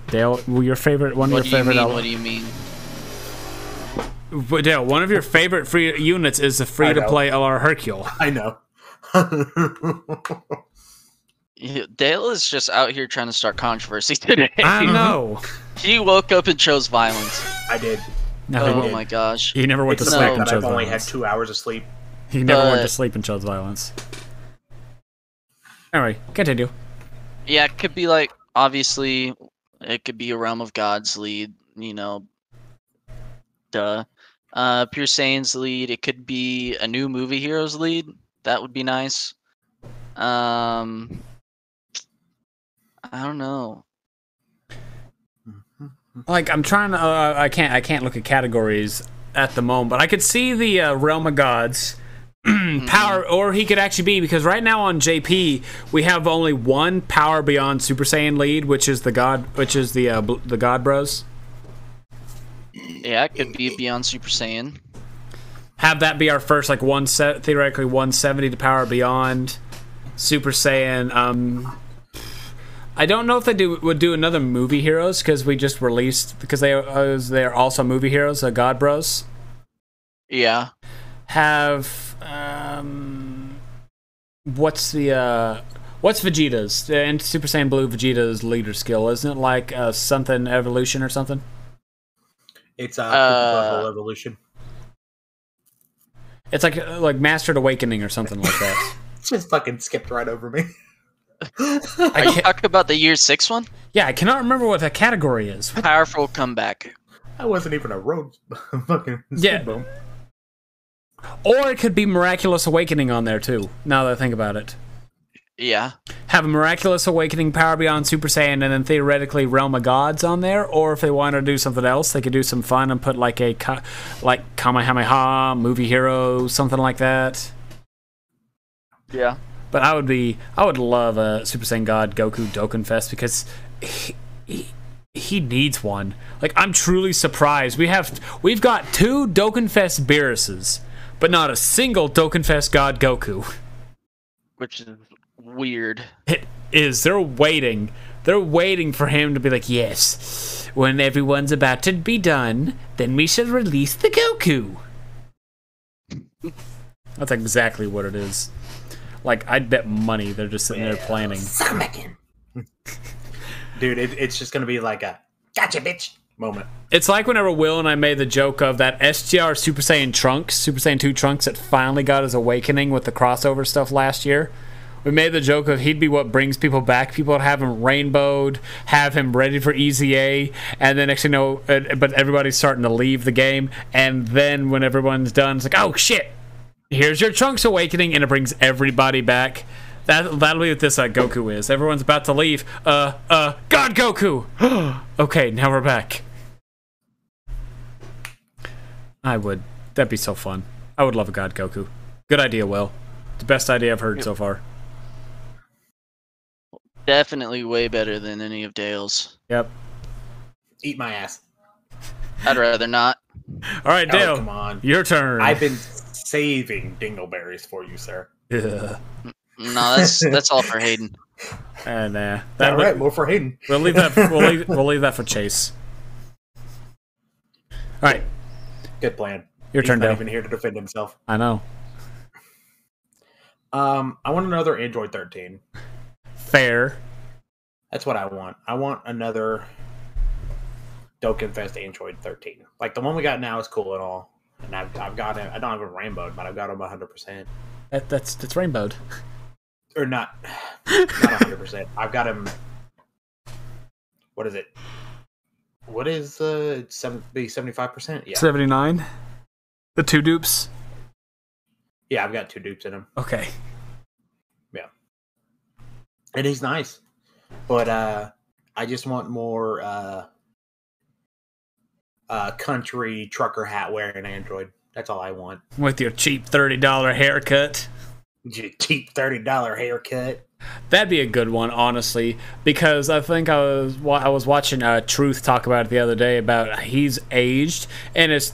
Dale, your favorite one of your favorite LR? What do you mean? Dale, one of your favorite free units is the free-to-play LR Hercule. I know. Dale is just out here trying to start controversy today. I know. He woke up and chose violence. I did. No, my gosh. He never went to sleep and chose I've only violence. had 2 hours of sleep. He never went to sleep and chose violence. Anyway, continue. Yeah, it could be like, obviously, it could be a Realm of Gods lead, you know. Duh. Pure Saiyan's lead. It could be a new movie heroes lead. That would be nice. I don't know. Like, I'm trying to. I can't look at categories at the moment, but I could see the Realm of Gods. Power, or he could actually be, because right now on JP we have only one Power Beyond Super Saiyan lead, which is the God Bros. Yeah, it could be Beyond Super Saiyan. Have that be our first, like, theoretically 170 to Power Beyond Super Saiyan. I don't know if they would do another Movie Heroes, because we just released, because they're also Movie Heroes, God Bros. Yeah. Have what's Vegeta's and Super Saiyan Blue Vegeta's leader skill? Isn't it like something evolution or something? It's a evolution. It's like Mastered Awakening or something like that. Just fucking skipped right over me. Are you talking about the year 6 one? Yeah, I cannot remember what that category is. Powerful comeback. I wasn't even a road fucking yeah. bone. Or it could be Miraculous Awakening on there too, now that I think about it. Yeah. Have a Miraculous Awakening, Power Beyond Super Saiyan, and then theoretically Realm of Gods on there. Or if they want to do something else, they could do some fun and put like a Kamehameha, Movie Hero, something like that. Yeah. But I would love a Super Saiyan God Goku Dokkan Fest, because he needs one. Like, I'm truly surprised. We've got 2 Dokkan Fest Beeruses, but not a single Dokkan Fest God Goku. Which is weird. It is. They're waiting. They're waiting for him to be like, yes, when everyone's about to be done, then we should release the Goku. That's exactly what it is. Like, I'd bet money they're just sitting there planning. Dude, it's just going to be like a gotcha, bitch moment. It's like whenever Will and I made the joke of that SGR Super Saiyan Trunks, Super Saiyan 2 Trunks that finally got his awakening with the crossover stuff last year. We made the joke of he'd be what brings people back. People would have him rainbowed, have him ready for EZA, and then actually no, but everybody's starting to leave the game. And then when everyone's done, it's like, oh shit, here's your Trunks awakening, and it brings everybody back. That'll be what this Goku is. Everyone's about to leave. God Goku! Okay, now we're back. That'd be so fun. I would love a God Goku. Good idea, Will. The best idea I've heard so far. Definitely way better than any of Dale's. Yep. Eat my ass. I'd rather not. All right, Dale. Come on. Your turn. I've been saving dingleberries for you, sir. Yeah. No, that's all for Hayden. And all right, more for Hayden. We'll leave that. We'll leave that for Chase. All right. Good plan. Your turn, He's not Dale. even here to defend himself. I know. I want another Android 13. Fair. That's what I want. I want another Dokkan Fest Android 13. Like, the one we got now is cool and all. And I've got him. I don't have him rainbowed, but I've got him 100%. That's rainbowed. Or not 100%. I've got him. What is it? What is 75%? Yeah. 79. The 2 dupes. Yeah, I've got 2 dupes in him. Okay. Yeah. And he's nice. But I just want more country trucker hat wearing Android. That's all I want. With your cheap $30 haircut. Cheap $30 haircut. That'd be a good one, honestly, because I think I was watching Truth talk about it the other day about he's aged. In his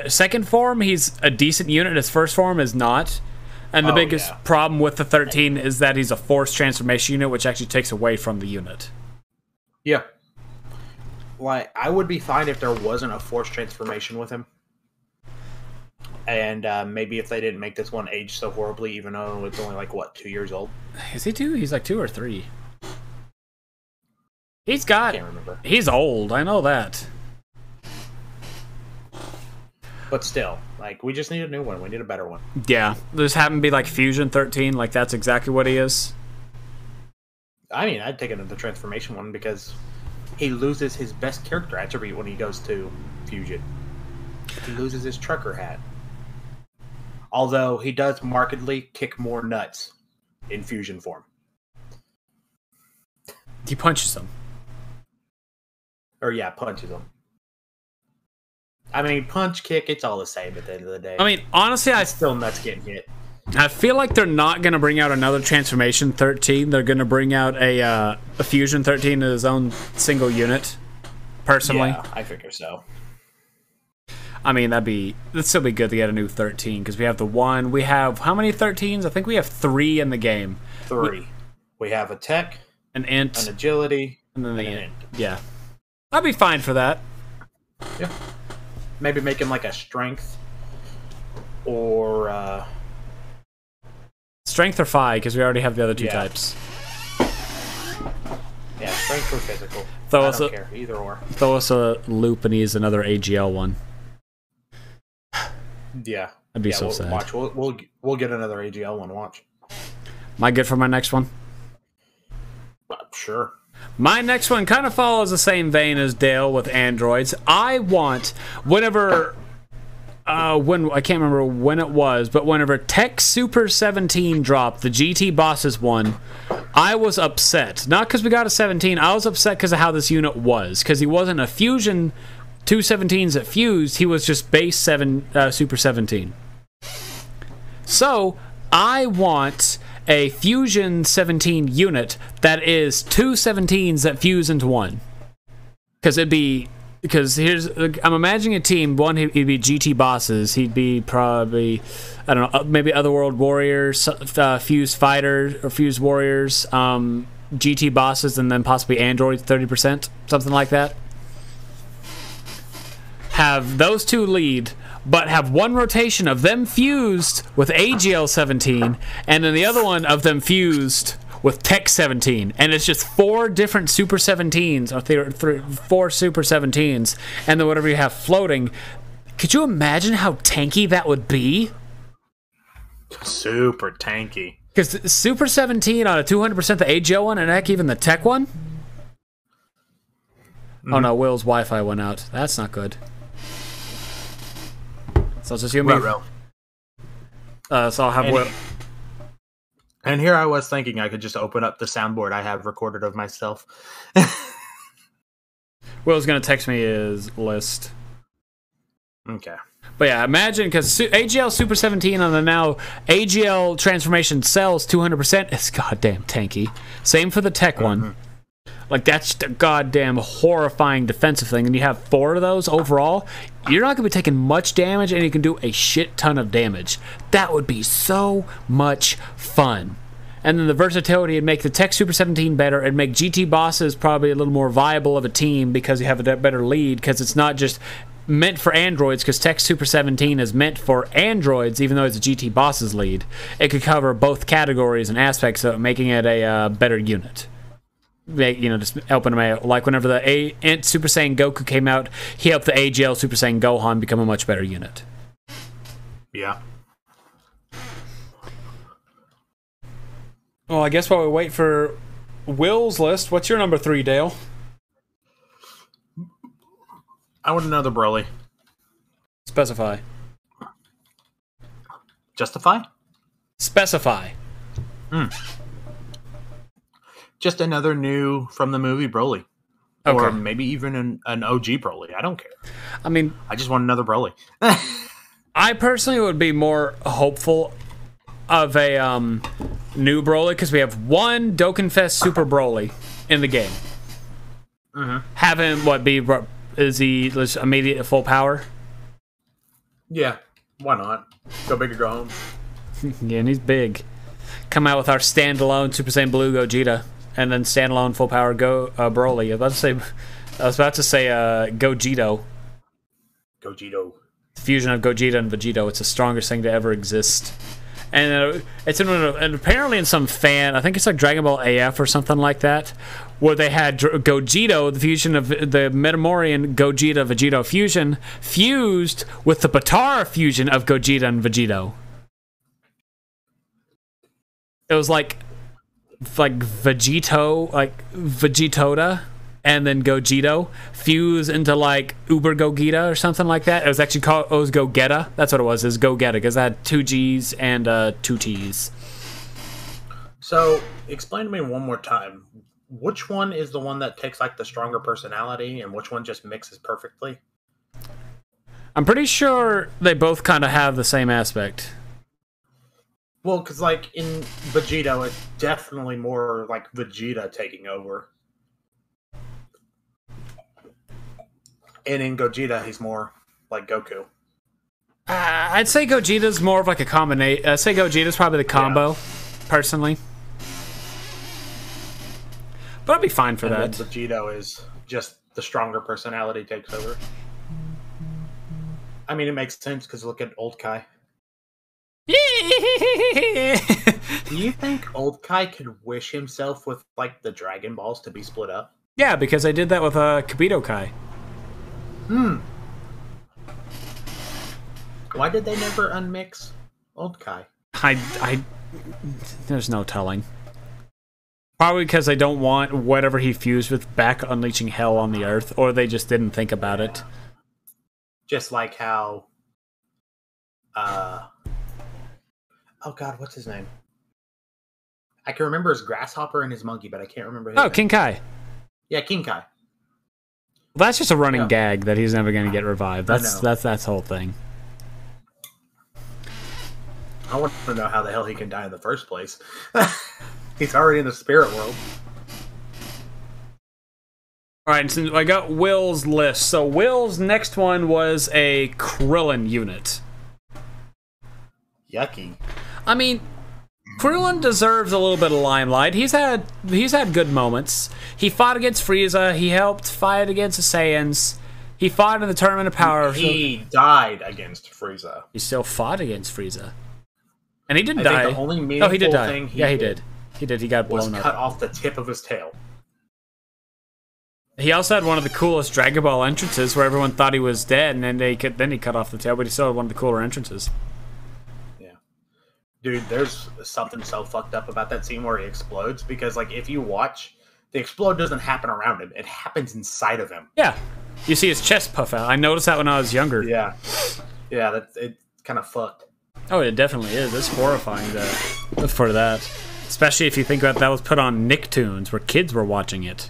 second form, he's a decent unit. His first form is not. And the biggest problem with the 13 is that he's a forced transformation unit, which actually takes away from the unit. Yeah. Like, I would be fine if there wasn't a forced transformation with him. And maybe if they didn't make this one age so horribly, even though it's only like, what, 2 years old? Is he 2? He's like 2 or 3. I can't remember. He's old, I know that. But still, like, we just need a new one. We need a better one. Yeah, just have him be like Fusion 13, like that's exactly what he is. I mean, I'd take it to the transformation one because he loses his best character attribute when he goes to Fusion. He loses his trucker hat. Although he does markedly kick more nuts in fusion form. He punches them. Or yeah, punches them. I mean, punch, kick, it's all the same at the end of the day. I mean, honestly, it's still nuts getting hit. I feel like they're not going to bring out another Transformation 13. They're going to bring out a Fusion 13 as his own single unit, personally. Yeah, I figure so. I mean, that'd still be good to get a new 13, because we have the one. We have, how many 13s? I think we have 3 in the game. 3. We have a tech, an int, an agility, and then the int. Yeah. I'd be fine for that. Yeah. Maybe making like a strength or strength or phi, because we already have the other 2 types. Yeah, strength or physical. I don't care, either or. Throw us a loop and he's another AGL one. Yeah. That'd be so sad. Watch, we'll get another AGL one. Watch. Am I good for my next one? Sure. My next one kind of follows the same vein as Dale with androids. I want, whenever, I can't remember when it was, but whenever Tech Super 17 dropped, the GT Bosses one, I was upset. Not because we got a 17, I was upset because of how this unit was. Because he wasn't a Fusion 217s that fused, he was just base Super 17. So, I want a Fusion 17 unit that is 2 17s that fuse into one. Because I'm imagining a team. One, he'd be GT Bosses. He'd be probably, I don't know, maybe Otherworld Warriors, Fuse Fighters, or Fuse Warriors, GT Bosses, and then possibly Androids 30%, something like that. Have those 2 lead, but have one rotation of them fused with AGL 17, and then the other one of them fused with Tech 17, and it's just 4 different Super 17s, or 4 Super 17s, and then whatever you have floating. Could you imagine how tanky that would be? Super tanky. Because Super 17 on a 200% the AGL one, and heck, even the Tech one? Oh no, Will's Wi-Fi went out. That's not good. So it's just you and me. So I'll have Will. And here I was thinking I could just open up the soundboard I have recorded of myself. Will's going to text me his list. Okay. But yeah, imagine, because AGL Super 17 on the now AGL Transformation Cells 200% is goddamn tanky. Same for the Tech one. Like, that's the goddamn horrifying defensive thing. And you have 4 of those overall. You're not going to be taking much damage, and you can do a shit ton of damage. That would be so much fun. And then the versatility would make the Tech Super 17 better. It'd make GT Bosses probably a little more viable of a team because you have a better lead, because it's not just meant for androids, because Tech Super 17 is meant for androids, even though it's a GT Bosses lead. It could cover both categories and aspects of it, making it a better unit. Just helping him out. Like whenever the Int Super Saiyan Goku came out, he helped the AGL Super Saiyan Gohan become a much better unit. Yeah. Well, I guess while we wait for Will's list, what's your number 3, Dale? I want another Broly. Specify. Justify? Specify. Just another new from the movie Broly. Okay. Or maybe even an OG Broly. I don't care. I mean, I just want another Broly. I personally would be more hopeful of a new Broly, because we have one Dokkanfest Super Broly in the game. Have him, is he immediate full power? Yeah, why not? Go big or go home. Yeah, and he's big. Come out with our standalone Super Saiyan Blue Gogeta, and then standalone full power Broly. I was about to say Gogito. Gogito. Fusion of Gogeta and Vegito. It's the strongest thing to ever exist. And it's and apparently in some fan, I think it's like Dragon Ball AF or something like that, where they had Gogito, the fusion of the Metamorian Gogeta Vegito fusion, fused with the Batara fusion of Gogeta and Vegito. It was like Vegito, like Vegitoda, and then Gogito fuse into like Uber Gogeta or something like that. It was actually called, it was Gogeta. That's what it was, is Gogeta, because it had 2 G's and 2 T's. So, explain to me one more time. Which one is the one that takes like the stronger personality, and which one just mixes perfectly? I'm pretty sure they both kind of have the same aspect. Well, because like in Vegeta, it's definitely more like Vegeta taking over. And in Gogeta, he's more like Goku. I'd say Gogeta's more of like a combination. I'd say Gogeta's probably the combo, personally. But I'd be fine for that. Vegeta is just the stronger personality takes over. I mean, it makes sense because look at Old Kai. Do you think Old Kai could wish himself with like the Dragon Balls to be split up? Yeah, because I did that with Kibito Kai. Why did they never unmix Old Kai? There's no telling. Probably because they don't want whatever he fused with back unleashing hell on the earth, or they just didn't think about it. Just like how, oh god, what's his name? I can remember his grasshopper and his monkey, but I can't remember his name. King Kai. Yeah, King Kai. Well, that's just a running gag that he's never going to get revived. That's the whole thing. I want to know how the hell he can die in the first place. He's already in the spirit world. Alright, so I got Will's list. So Will's next one was a Krillin unit. Yucky. I mean, Krillin deserves a little bit of limelight. He's had good moments. He fought against Frieza. He helped fight against the Saiyans. He fought in the Tournament of Power. He died against Frieza. He still fought against Frieza. And he didn't die. Think the only meaningful he did die. Thing he did. He did. He got blown up. Cut off the tip of his tail. He also had one of the coolest Dragon Ball entrances where everyone thought he was dead, and then he cut off the tail, but he still had one of the cooler entrances. Yeah. Dude, there's something so fucked up about that scene where he explodes, because, like, if you watch, the explode doesn't happen around him. It happens inside of him. Yeah. You see his chest puff out. I noticed that when I was younger. Yeah. Yeah, it's kind of fucked. Oh, it definitely is. It's horrifying for that. Especially if you think that was put on Nicktoons, where kids were watching it.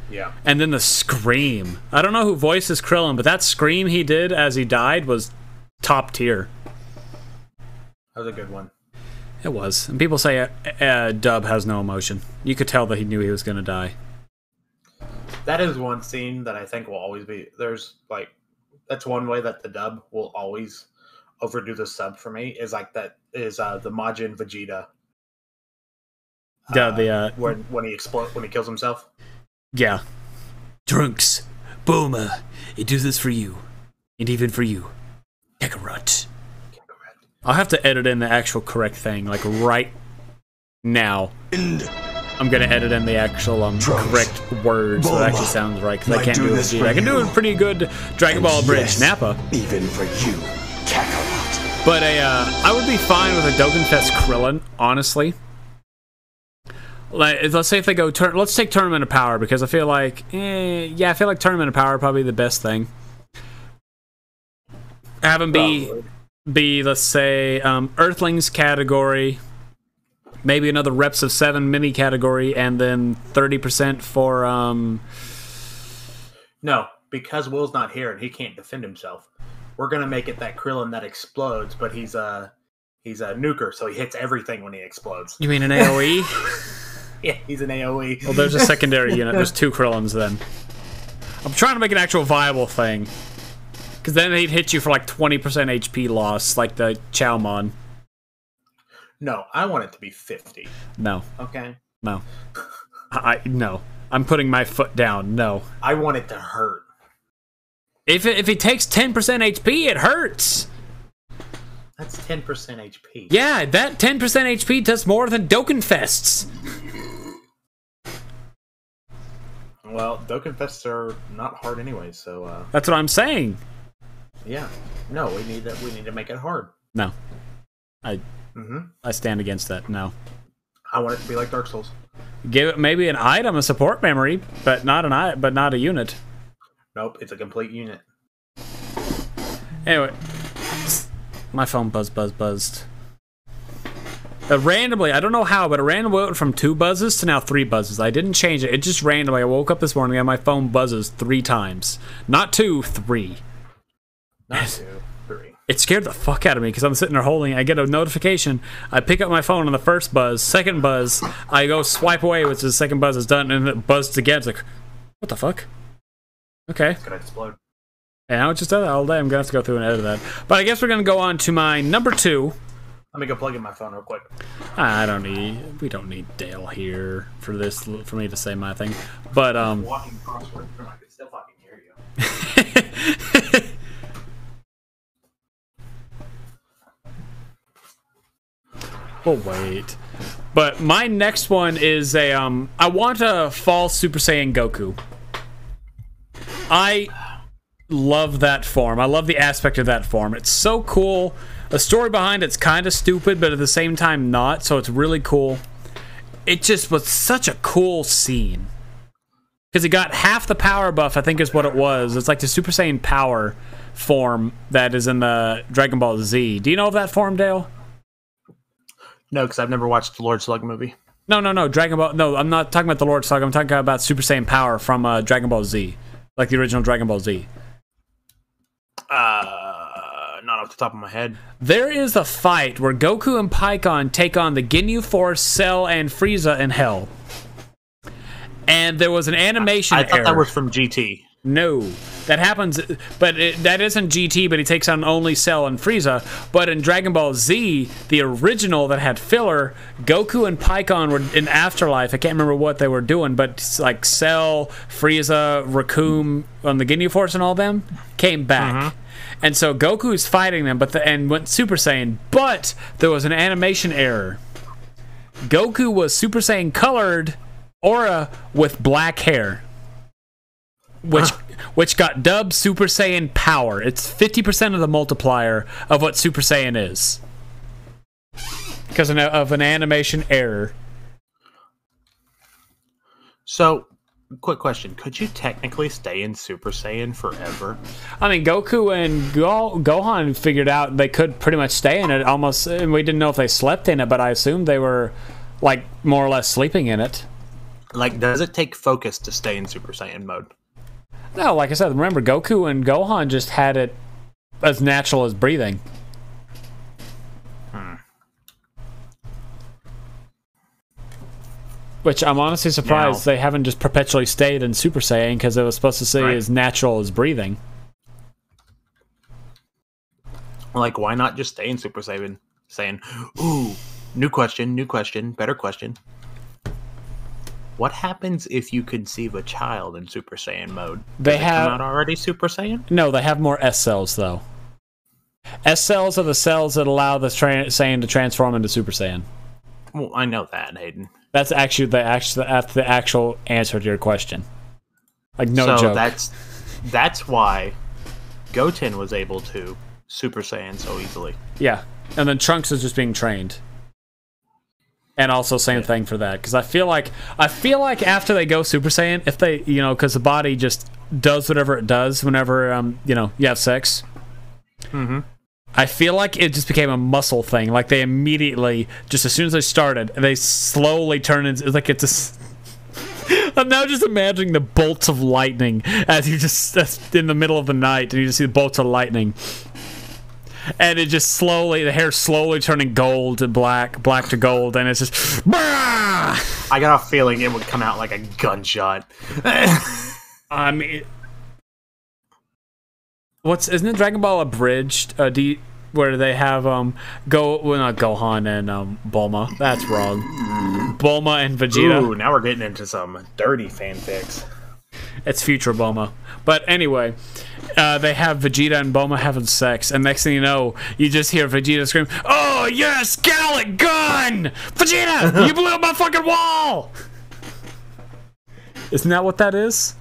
Yeah. And then the scream. I don't know who voices Krillin, but that scream he did as he died was top tier. That was a good one. It was. And people say Dub has no emotion. You could tell that he knew he was going to die. That is one scene that I think will always be... That's one way that the dub will always overdo the sub for me, is like that is the Majin Vegeta. When he explodes, when he kills himself. Yeah. Trunks, Bulma, I do this for you. And even for you. Kakarot. I'll have to edit in the actual correct thing, like right now. I'm gonna edit in the actual correct words so it actually sounds right, because I can't do it. I can do a pretty good Dragon Ball Bridge Nappa. Even for you, Kakarot. But I would be fine with a Dokkanfest Krillin, honestly. Like, let's say if they go let's take Tournament of Power, because I feel like I feel like Tournament of Power would probably be the best thing. Have him be let's say Earthlings category, maybe another Reps of 7 mini category, and then 30% for No, because Will's not here and he can't defend himself. We're gonna make it that Krillin that explodes, but he's a nuker, so he hits everything when he explodes. You mean an AoE? Yeah, he's an AoE. Well, there's a secondary unit. There's 2 Krillins then. I'm trying to make an actual viable thing. Because then they'd hit you for like 20% HP loss, like the Chowmon. No, I want it to be 50. No. Okay? No. No. I'm putting my foot down. No. I want it to hurt. If it takes 10% HP, it hurts. That's 10% HP. Yeah, that 10% HP does more than Dokkanfests. Well, Dokkanfests are not hard anyway, so... That's what I'm saying. Yeah. No, we need to make it hard. No. I stand against that. No. I want it to be like Dark Souls. Give it maybe an item, a support memory, but not a unit. Nope, it's a complete unit. Anyway, my phone buzzed. Randomly, I don't know how, but it randomly went from 2 buzzes to now 3 buzzes. I didn't change it. It just randomly. I woke up this morning and my phone buzzes 3 times. Not 2, 3. Not 2, 3. It scared the fuck out of me because I'm sitting there holding it. I get a notification. I pick up my phone on the first buzz. Second buzz, I go swipe away, which is the second buzz is done, and it buzzed again. It's like, what the fuck? Okay. It's gonna explode. And I would just do that all day. I'm gonna have to go through and edit that. But I guess we're gonna go on to my number 2. Let me go plug in my phone real quick. We don't need Dale here for me to say my thing. But Walking crossword, I can still fucking hear you. Oh wait. But my next one is a I want a fall Super Saiyan Goku. I love that form. I love the aspect of that form. It's so cool. The story behind it's kind of stupid, but at the same time not, so it's really cool. It just was such a cool scene. Because he got half the power buff, I think is what it was. It's like the Super Saiyan power form that is in the Dragon Ball Z. Do you know of that form, Dale? No, because I've never watched the Lord Slug movie. No, Dragon Ball... No, I'm not talking about the Lord Slug. I'm talking about Super Saiyan power from Dragon Ball Z. Like the original Dragon Ball Z. Not off the top of my head. There is a fight where Goku and Pikkon take on the Ginyu Force, Cell, and Frieza in Hell. And there was an animation error. I thought that was from GT. No, that happens, but that isn't GT, but he takes on only Cell and Frieza. But in Dragon Ball Z, the original that had filler, Goku and Pikkon were in Afterlife. I can't remember what they were doing, but like Cell, Frieza, Raccoon, on the Ginyu Force and all them, came back. And so Goku's fighting them, and went Super Saiyan, but there was an animation error. Goku was Super Saiyan colored aura with black hair. Which got dubbed Super Saiyan Power. It's 50% of the multiplier of what Super Saiyan is. Because of an animation error. So, quick question. Could you technically stay in Super Saiyan forever? I mean, Goku and Gohan figured out they could pretty much stay in it almost. And we didn't know if they slept in it, but I assumed they were, like, more or less sleeping in it. Like, does it take focus to stay in Super Saiyan mode? No, like I said, remember, Goku and Gohan just had it as natural as breathing. Which I'm honestly surprised they haven't just perpetually stayed in Super Saiyan, because it was supposed to say as natural as breathing. Like, why not just stay in Super Saiyan? Saying, ooh, new question, better question. What happens if you conceive a child in Super Saiyan mode? Does it come out already Super Saiyan? No, they have more S cells, though. S cells are the cells that allow the Saiyan to transform into Super Saiyan. Well, I know that, Hayden. That's actually the actual answer to your question. Like, no joke. That's why Goten was able to Super Saiyan so easily. Yeah. And then Trunks is just being trained. And also same thing for that, because I feel like after they go Super Saiyan, if they, because the body just does whatever it does whenever you have sex. I feel like it just became a muscle thing. Like they immediately, just as soon as they started, they slowly turn into I'm now just imagining the bolts of lightning as that's in the middle of the night, and you just see the bolts of lightning. And it just slowly, the hair slowly turning gold to black to gold, and it's just... I got a feeling it would come out like a gunshot. I mean... Isn't it Dragon Ball Abridged? Where they have, not Gohan and Bulma. That's wrong. Bulma and Vegeta. Ooh, now we're getting into some dirty fanfics. It's future Bulma. But anyway... they have Vegeta and Bulma having sex, and next thing you know, you just hear Vegeta scream, "Oh, yes, Gallic gun! Vegeta, you blew up my fucking wall!" Isn't that what that is?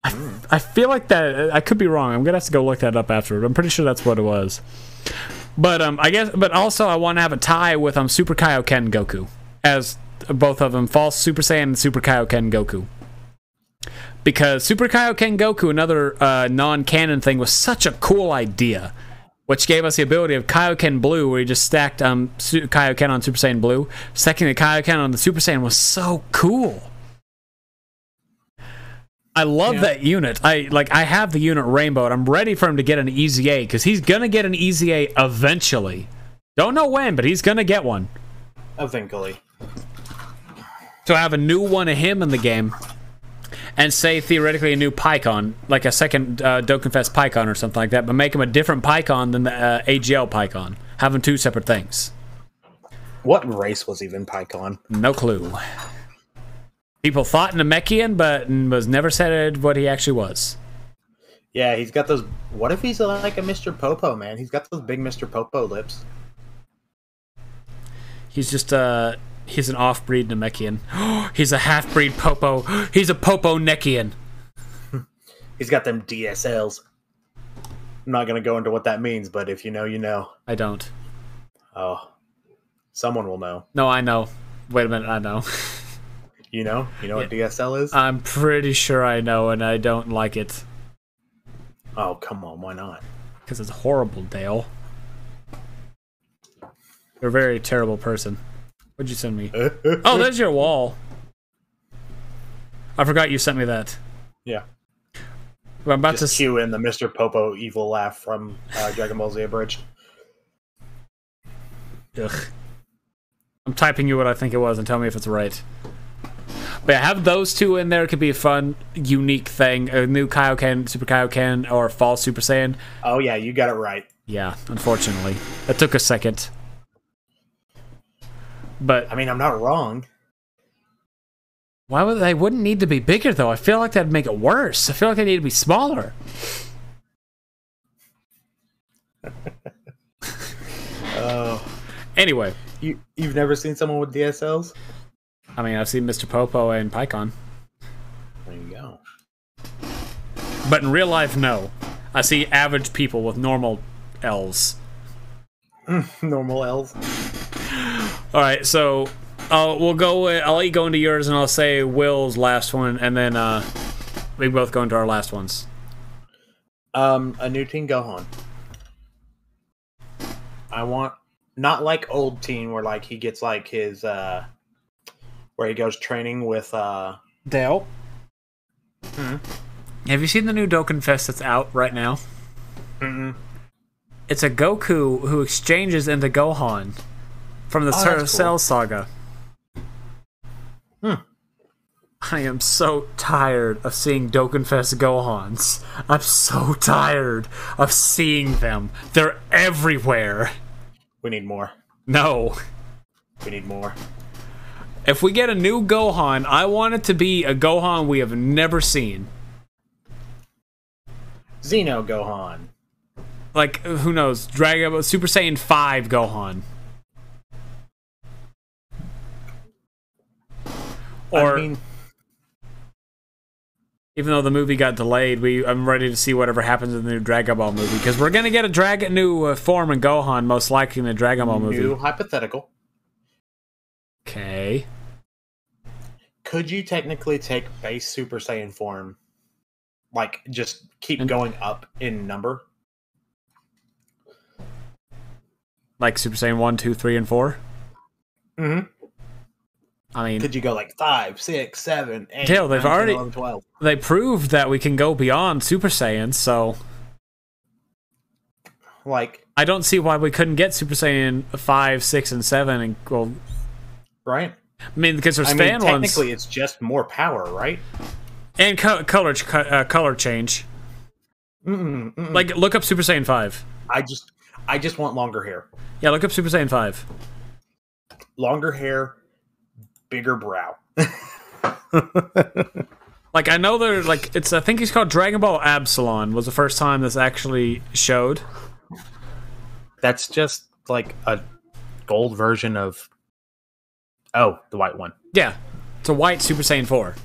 I feel like that. I could be wrong. I'm gonna have to go look that up afterward. I'm pretty sure that's what it was. But but also I want to have a tie with Super Kaioken Goku, as both of them, False Super Saiyan and Super Kaioken Goku. Because Super Kaioken Goku, another non-canon thing, was such a cool idea. which gave us the ability of Kaioken Blue, where you just stacked Kaioken on Super Saiyan Blue. Stacking the Kaioken on the Super Saiyan was so cool. I love that unit. I have the unit Rainbow, and I'm ready for him to get an EZA, because he's gonna get an EZA eventually. Don't know when, but he's gonna get one. Eventually. So I have a new one of him in the game, and say theoretically a new Pycon, like a second Dokkanfest Pycon or something like that, but make him a different Pycon than the AGL Pycon. Have them two separate things. What race was even Pycon? No clue. People thought Namekian, but was never said what he actually was. Yeah, he's got those... What if he's like a Mr. Popo, man? He's got those big Mr. Popo lips. He's just, he's an off-breed Namekian. He's a half-breed Popo. He's a Popo-Nekian. He's got them DSLs. I'm not going to go into what that means, but if you know, you know. I don't. Oh. Someone will know. No, I know. Wait a minute, I know. You know? You know what DSL is? I'm pretty sure I know, and I don't like it. Oh, come on. Why not? Because it's horrible, Dale. You're a very terrible person. What'd you send me? Oh, there's your wall. I forgot you sent me that. Yeah. I'm about Just cue in the Mr. Popo evil laugh from Dragon Ball Z Abridged. Ugh. I'm typing you what I think it was and tell me if it's right. But yeah, have those two in there. It could be a fun, unique thing. A new Kaioken, Super Kaioken, or Fall Super Saiyan. Oh yeah, you got it right. Yeah, unfortunately. It took a second. But I mean, I'm not wrong. Why would they wouldn't need to be bigger though? I feel like that'd make it worse. I feel like they need to be smaller. Oh. Anyway, you've never seen someone with DSLs? I mean, I've seen Mr. Popo and Pycon. There you go. But in real life, no. I see average people with normal L's. Normal L's. All right, so we'll go. I'll let you go into yours, and I'll say Will's last one, and then we both go into our last ones. A new Teen Gohan. I want not like old Teen where like he gets like his where he goes training with Dale. Hmm? Have you seen the new Dokkanfest that's out right now? Mm-mm. It's a Goku who exchanges into Gohan from the Cell Saga. I am so tired of seeing Dokkanfest Gohans. I'm so tired of seeing them. They're everywhere. We need more. No. We need more. If we get a new Gohan, I want it to be a Gohan we have never seen. Xeno Gohan. Like, who knows? Dragon Ball Super Saiyan 5 Gohan. Or, I mean, even though the movie got delayed, I'm ready to see whatever happens in the new Dragon Ball movie, because we're gonna get a new form in Gohan, most likely in the Dragon Ball movie. New hypothetical. Okay. Could you technically take base Super Saiyan form, like just keep going up in number? Like Super Saiyan 1, 2, 3, and 4? Mm-hmm. I mean, could you go like 5, 6, 7, 8, Dale, they've 9, 10, already 11, 12? They proved that we can go beyond Super Saiyan, so like I don't see why we couldn't get Super Saiyan 5, 6, and 7 and well, right? I mean, because there's fan ones. Technically, it's just more power, right? And color change. Like, look up Super Saiyan 5. I just want longer hair. Yeah, look up Super Saiyan 5. Longer hair, bigger brow. Like, I know they're like I think it's called Dragon Ball Absalon was the first time this actually showed. That's just like a gold version of the white one. Yeah. It's a white Super Saiyan 4.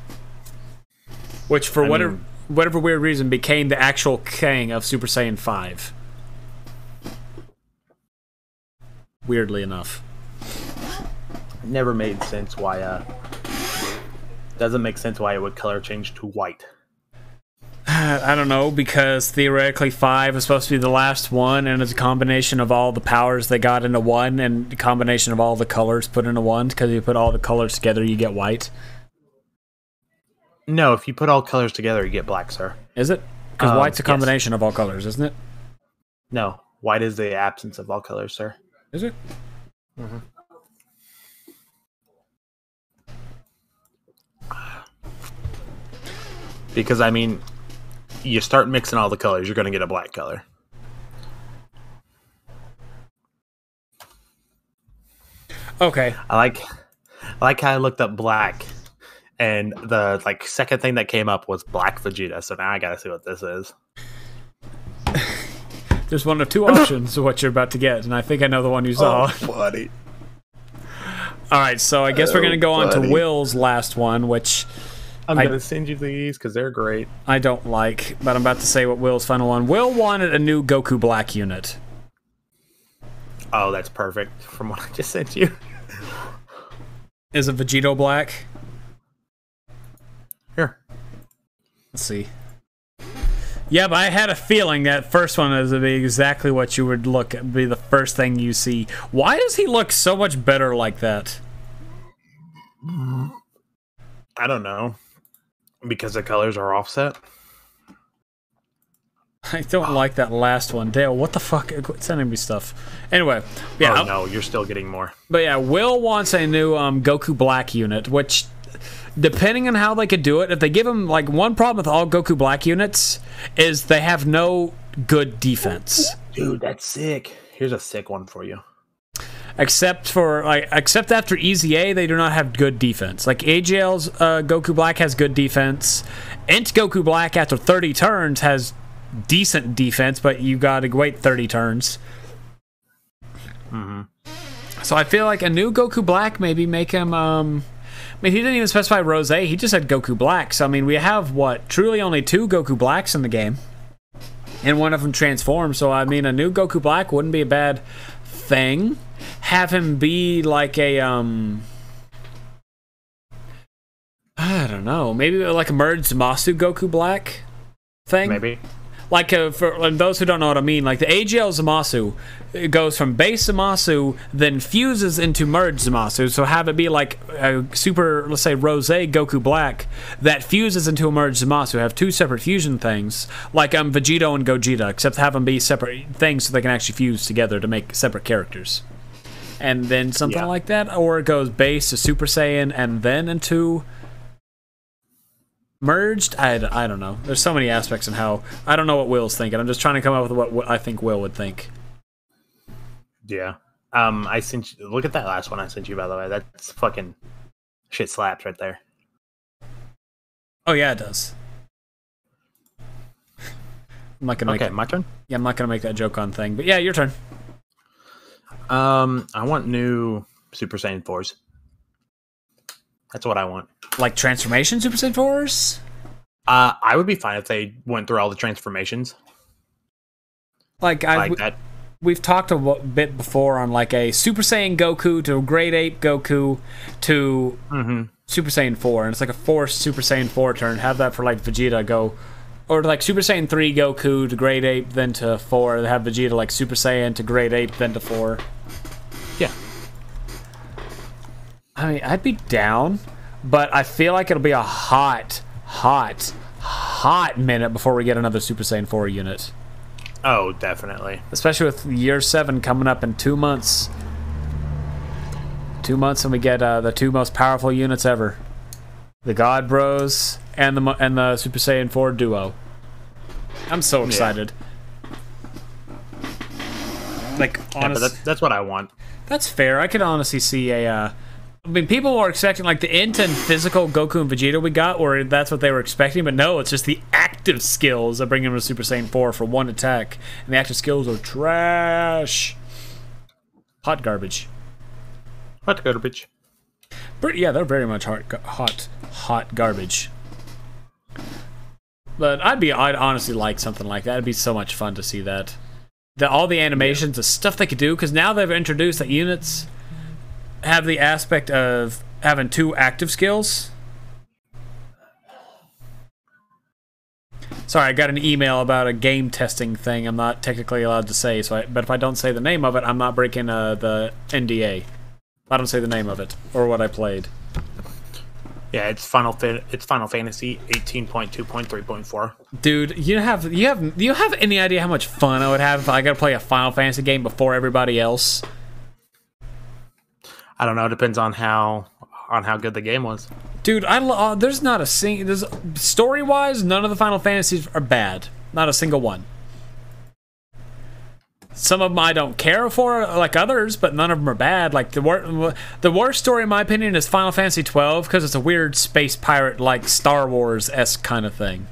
Which for whatever weird reason became the actual king of Super Saiyan 5. Weirdly enough. Never made sense why doesn't make sense why it would color change to white. I don't know, because theoretically 5 is supposed to be the last one, and it's a combination of all the powers they got into one, and a combination of all the colors put into one, because you put all the colors together, you get white. No, if you put all colors together, you get black, sir. Is it? Because white's a combination of all colors, isn't it? No, white is the absence of all colors, sir. Is it? Mm-hmm. Because, I mean, you start mixing all the colors, you're going to get a black color. Okay. I like how I looked up black, and the second thing that came up was Black Vegeta, so now I gotta see what this is. There's one of two options of what you're about to get, and I think I know the one you saw. Oh, buddy. Alright, so I guess we're going to go on to Will's last one, which I'm going to send you these because they're great. I don't like, but I'm about to say what Will's final one. Will wanted a new Goku Black unit. Oh, that's perfect from what I just sent you. Is it Vegito Black? Here. Let's see. Yeah, but I had a feeling that first one is to be exactly what you would look at, be the first thing you see. Why does he look so much better like that? I don't know. Because the colors are offset? I don't like that last one. Dale, what the fuck? Quit sending me stuff. Anyway, yeah. Oh, no, you're still getting more. But yeah, Will wants a new Goku Black unit, which, depending on how they could do it, if they give him, one problem with all Goku Black units is they have no good defense. Dude, that's sick. Here's a sick one for you. Except after EZA, they do not have good defense. Like AGL's Goku Black has good defense. Ent Goku Black after 30 turns has decent defense, but you gotta wait 30 turns. Mm-hmm. So I feel like a new Goku Black, maybe make him, I mean, he didn't even specify Rose, he just said Goku Black. So, I mean, we have, truly only 2 Goku Blacks in the game. And one of them transforms, so, I mean, a new Goku Black wouldn't be a bad thing. Have him be like a, I don't know, maybe like a merged Zamasu Goku Black thing? Maybe. Like, for those who don't know what I mean, like the AGL Zamasu, it goes from base Zamasu, then fuses into merged Zamasu. So have it be like a super, let's say, Rose Goku Black that fuses into a merged Zamasu. Have 2 separate fusion things, like Vegito and Gogeta, except have them be separate things so they can actually fuse together to make separate characters. And then something like that, or it goes base to Super Saiyan and then into merged. I don't know. There's so many aspects in how I don't know what Will's thinking. I'm just trying to come up with what I think Will would think. Yeah. I sent you, look at that last one I sent you, by the way. That's fucking shit slaps right there. Oh yeah, it does. I'm not gonna make my turn. Yeah, I'm not gonna make that joke on thing. But yeah, your turn. I want new Super Saiyan 4s. That's what I want. Like transformation Super Saiyan 4s? I would be fine if they went through all the transformations. Like that. We've talked a bit before on like a Super Saiyan Goku to Great Ape Goku to Super Saiyan 4, and it's like a forced Super Saiyan 4 turn. Have that for like Vegeta go, or like Super Saiyan 3 Goku to Great Ape then to 4. They have Vegeta like Super Saiyan to Great Ape then to 4. Yeah. I mean, I'd be down, but I feel like it'll be a hot minute before we get another Super Saiyan 4 unit. Oh, definitely. Especially with Year 7 coming up in 2 months. 2 months and we get the 2 most powerful units ever. The God Bros and the Super Saiyan 4 duo. I'm so excited. Yeah. Like, honestly, but that's what I want. That's fair. I could honestly see a... I mean, people were expecting, like, the int and physical Goku and Vegeta we got, or that's what they were expecting, but no, it's just the active skills that bring him to Super Saiyan 4 for 1 attack, and the active skills are trash. Hot garbage. Hot garbage. But, yeah, they're very much hot garbage. But I'd honestly like something like that. It'd be so much fun to see that. All the animations, the stuff they could do, because now they've introduced that units have the aspect of having 2 active skills. Sorry, I got an email about a game testing thing I'm not technically allowed to say, but if I don't say the name of it, I'm not breaking the NDA. I don't say the name of it or what I played. Yeah, it's Final Fantasy 18.2.3.4. Dude, do you have any idea how much fun I would have if I got to play a Final Fantasy game before everybody else? I don't know. It depends on how good the game was. Dude, there's not a story-wise, none of the Final Fantasies are bad. Not a single one. Some of them I don't care for, like others, but none of them are bad. Like the worst story, in my opinion, is Final Fantasy 12 because it's a weird space pirate, like Star Wars-esque kind of thing.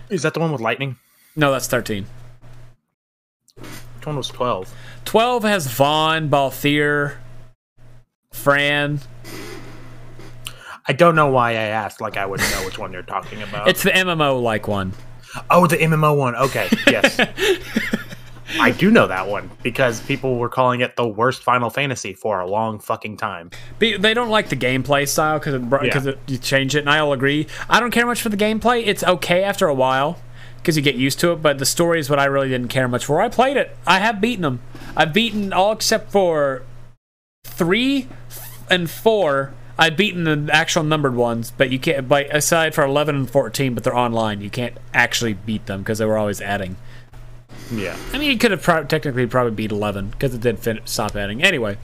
Is that the one with lightning? No, that's 13. Which one was 12? 12 has Vaughn, Balthier, Fran. I don't know why I asked. Like I wouldn't know which one you're talking about. It's the MMO-like one. Oh, the MMO one. Okay, yes. I do know that one because people were calling it the worst Final Fantasy for a long fucking time. They don't like the gameplay style because you change it, and I'll agree. I don't care much for the gameplay. It's okay after a while because you get used to it, but the story is what I really didn't care much for. I played it. I have beaten them. I've beaten all except for 3 and 4. I've beaten the actual numbered ones, but you can't. But aside for 11 and 14, but they're online. You can't actually beat them because they were always adding. Yeah, I mean, you could have technically probably beat 11 because it did stop adding. Anyway,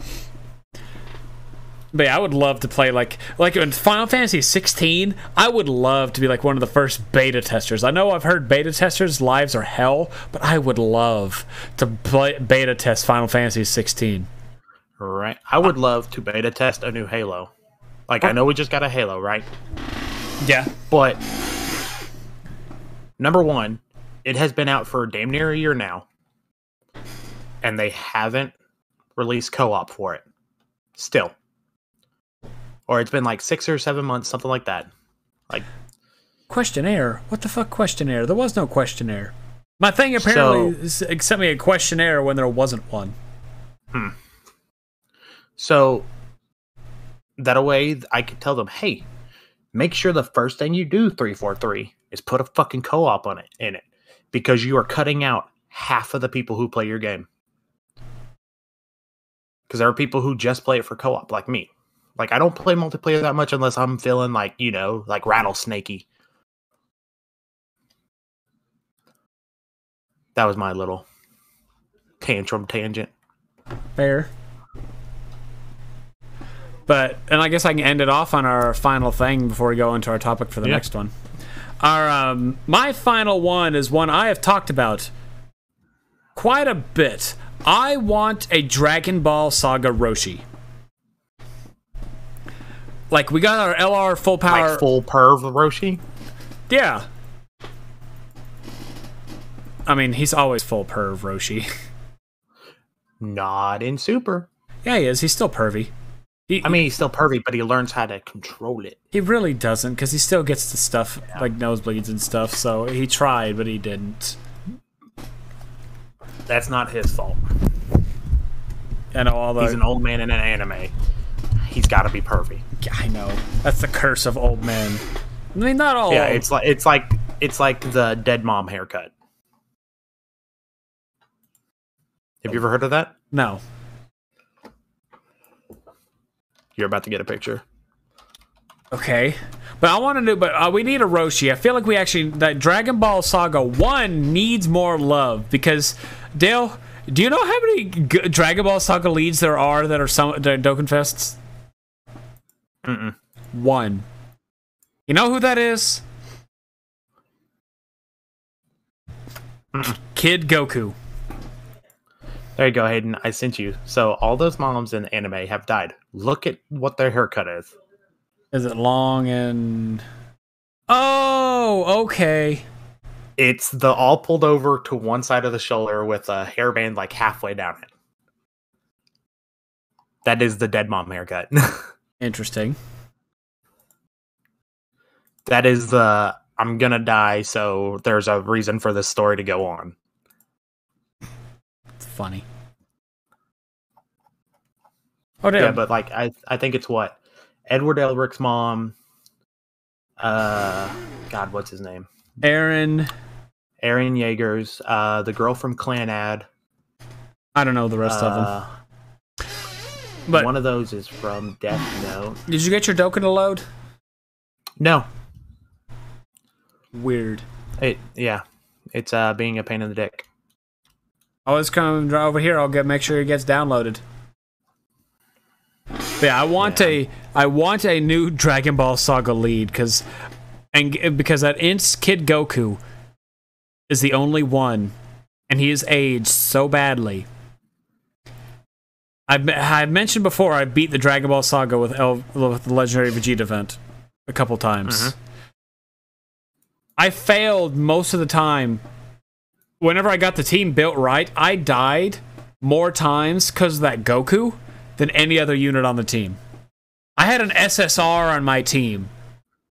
but yeah, I would love to play like in Final Fantasy 16. I would love to be like one of the first beta testers. I know I've heard beta testers' lives are hell, but I would love to play beta test Final Fantasy 16. Right. I would love to beta test a new Halo. Like, I know we just got a Halo, right? Yeah. But, number one, it has been out for damn near a year now. And they haven't released co-op for it. Still. Or it's been like 6 or 7 months, something like that. Like, questionnaire? What the fuck questionnaire? There was no questionnaire. My thing apparently sent me a questionnaire when there wasn't one. So, that way I could tell them, hey, make sure the first thing you do, 343, is put a fucking co-op on it in it. Because you are cutting out half of the people who play your game. Because there are people who just play it for co-op, like me. Like, I don't play multiplayer that much unless I'm feeling like, you know, like rattlesnakey. That was my little tangent. Fair. But, and I guess I can end it off on our final thing before we go into our topic for the next one. Our my final one is one I have talked about quite a bit. I want a Dragon Ball Saga Roshi. Like, we got our LR full power... Like full perv Roshi? Yeah. I mean, he's always full perv Roshi. Not in Super. Yeah, he is. He's still pervy. I mean, he's still pervy, but he learns how to control it. He really doesn't, because he still gets the stuff, like nosebleeds and stuff, so he tried, but he didn't. That's not his fault. I know he's an old man in an anime. He's got to be pervy. Yeah, I know. That's the curse of old men. I mean, not all. Yeah, it's like the dead mom haircut. Have you ever heard of that? No. You're about to get a picture. Okay. But I want to do, but we need a Roshi. I feel like that Dragon Ball Saga 1 needs more love because, Dale, do you know how many Dragon Ball Saga leads there are that are Dokkan Fests? Mm-mm. 1. You know who that is? Kid Goku. There you go, Hayden. I sent you. So all those moms in the anime have died. Look at what their haircut is. Is it long and... Oh, okay. It's the all pulled over to one side of the shoulder with a hairband like halfway down it. That is the dead mom haircut. Interesting. That is the I'm gonna die, so there's a reason for this story to go on. It's funny. Oh, damn. Yeah, but like I think it's what? Edward Elric's mom. God, what's his name? Aaron Yeager's, the girl from Clan Ad. I don't know the rest of them. But one of those is from Death Note. Did you get your Dokkan to load? No. Weird. It's being a pain in the dick. Oh, it's coming over here. I'll make sure it gets downloaded. But yeah, I want a new Dragon Ball Saga lead because that Kid Goku is the only one, and he is aged so badly. I mentioned before I beat the Dragon Ball Saga with the Legendary Vegeta event a couple times. Mm-hmm. I failed most of the time. Whenever I got the team built right, I died more times because of that Goku than any other unit on the team. I had an SSR on my team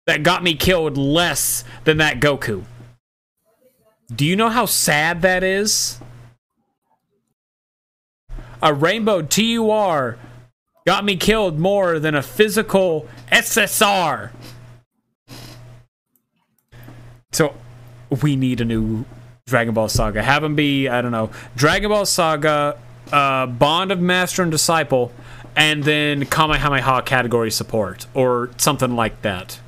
that got me killed less than that Goku. Do you know how sad that is? A Rainbow TUR got me killed more than a physical SSR. So, we need a new Dragon Ball Saga. Have them be, I don't know, Dragon Ball Saga, Bond of Master and Disciple, and then Kamehameha category support, or something like that.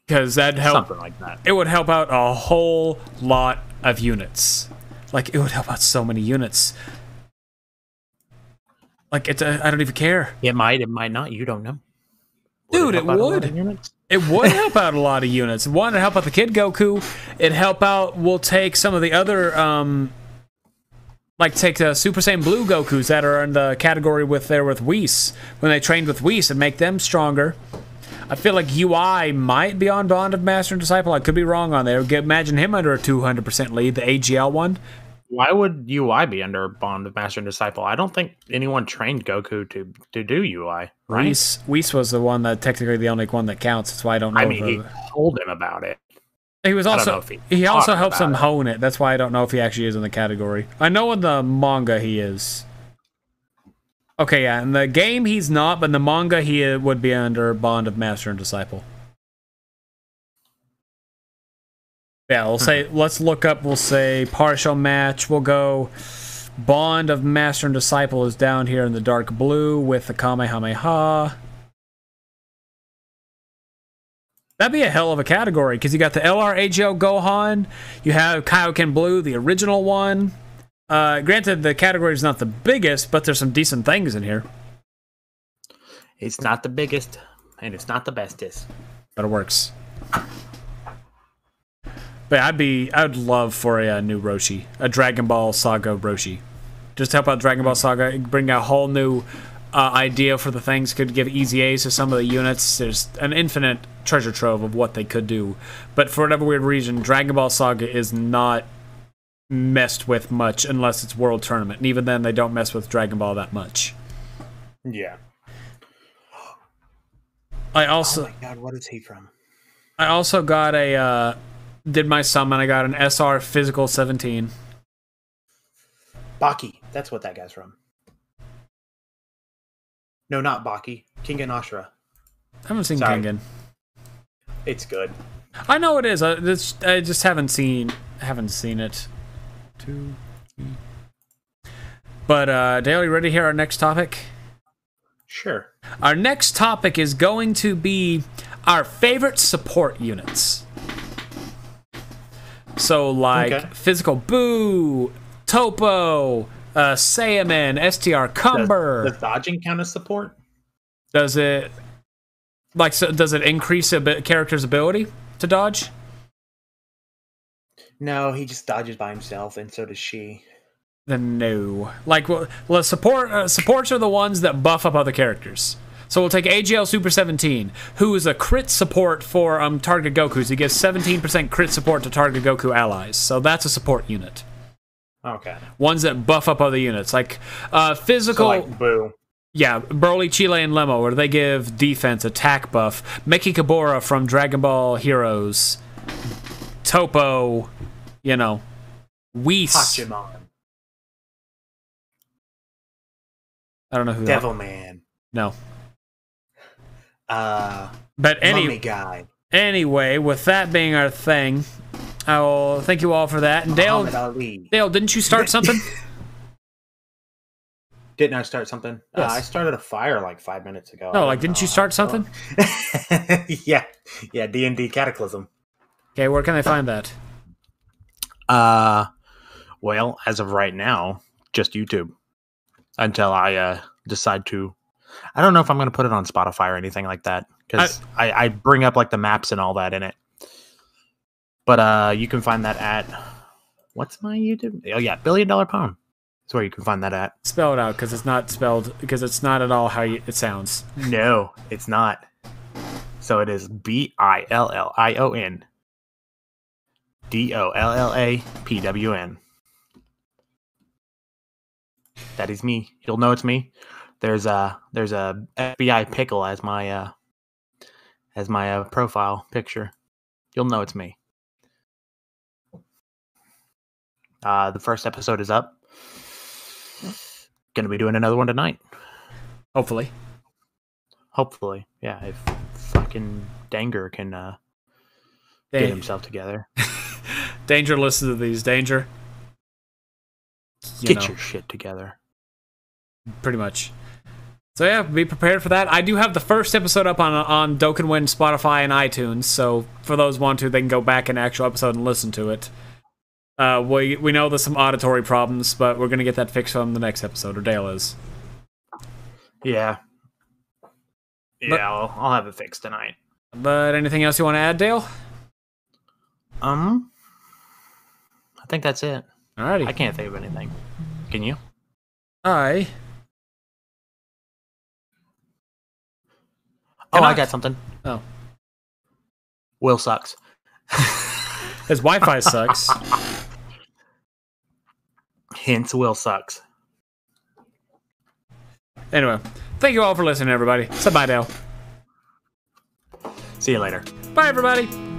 Because that'd help. Something like that. It would help out a whole lot of units. Like, it would help out so many units. Like, I don't even care. It might not. You don't know. Dude, it would. It would help out a lot of units. One, it'd help out the Kid Goku. It'd help out, we'll take some of the other, take the Super Saiyan Blue Gokus that are in the category with Whis. When they trained with Whis and make them stronger. I feel like UI might be on Bond of Master and Disciple. I could be wrong on there. Imagine him under a 200% lead, the AGL one. Why would UI be under Bond of Master and Disciple? I don't think anyone trained Goku to do UI, right? Whis was the one that technically the only one that counts. That's why I don't know. I mean, he told him about it. He was also he also helps him hone it. That's why I don't know if he actually is in the category. I know in the manga he is. Okay, yeah, in the game he's not, but in the manga he would be under Bond of Master and Disciple. Yeah, we'll say, let's look up, we'll say partial match. We'll go Bond of Master and Disciple is down here in the dark blue with the Kamehameha. That'd be a hell of a category, because you got the LR Gohan, you have Kaioken Blue, the original one. Granted, the category is not the biggest, but there's some decent things in here. It's not the biggest, and it's not the bestest. But it works. But I'd love for a new Roshi, a Dragon Ball Saga Roshi. Just help out Dragon Ball Saga, bring a whole new idea for the things. Could give easy A's to some of the units. There's an infinite treasure trove of what they could do. But for whatever weird reason, Dragon Ball Saga is not messed with much unless it's World Tournament. And even then, they don't mess with Dragon Ball that much. Yeah. Oh my god, what is he from? I also got did my summon. I got an SR Physical 17. Baki. That's what that guy's from. No, not Baki. Kingen Ashura. I haven't seen Kingen. It's good. I know it is. I just haven't seen it. But Dale, you ready to hear our next topic? Sure. Our next topic is going to be our favorite support units. So, like, Physical Boo, Topo, Saiyaman, STR Cumber. Does dodging count as support? Does it increase a character's ability to dodge? No, he just dodges by himself, and so does she. Then no. Like, well supports are the ones that buff up other characters. So we'll take AGL Super 17, who is a crit support for target Gokus. He gives 17% crit support to target Goku allies. So that's a support unit. Okay. Ones that buff up other units. Like, physical... So like Boo. Yeah, Broly, Chile, and Lemo, where they give defense, attack buff. Meki Kabura from Dragon Ball Heroes. Topo, Whis. Hachiman. I don't know who Devilman. No. But Mummy Guy. Anyway, with that being our thing, I will thank you all for that. And Dale, didn't you start something? Didn't I start something? Yes. I started a fire like 5 minutes ago. No, like, didn't you start something? Yeah, D&D Cataclysm. Okay, where can I find that? Well, as of right now, just YouTube. Until I decide to... I don't know if I'm going to put it on Spotify or anything like that. Because I bring up like the maps and all that in it. But you can find that at... What's my YouTube? Oh yeah, $1 Billion Poem. That's where you can find that at. Spell it out, because it's not spelled... Because it's not at all how it sounds. No, it's not. So it is BILLION DOLLAPWN. That is me. You'll know it's me. There's a FBI pickle as my profile picture. You'll know it's me. The first episode is up. Gonna be doing another one tonight. Hopefully, yeah. If fucking Danger can get himself together. Danger listens to these. Danger, get your shit together. Pretty much. So yeah, be prepared for that. I do have the first episode up on Dokkan, Spotify, and iTunes. So for those who want to, they can go back in the actual episode and listen to it. We know there's some auditory problems, but we're gonna get that fixed on the next episode, or Dale is. Yeah. I'll have it fixed tonight. But anything else you want to add, Dale? I think that's it. Alrighty. I can't think of anything. Can you? I got something. Oh. Will sucks. His Wi-Fi sucks. Hence, Will sucks. Anyway, thank you all for listening, everybody. So bye, Dale. See you later. Bye, everybody.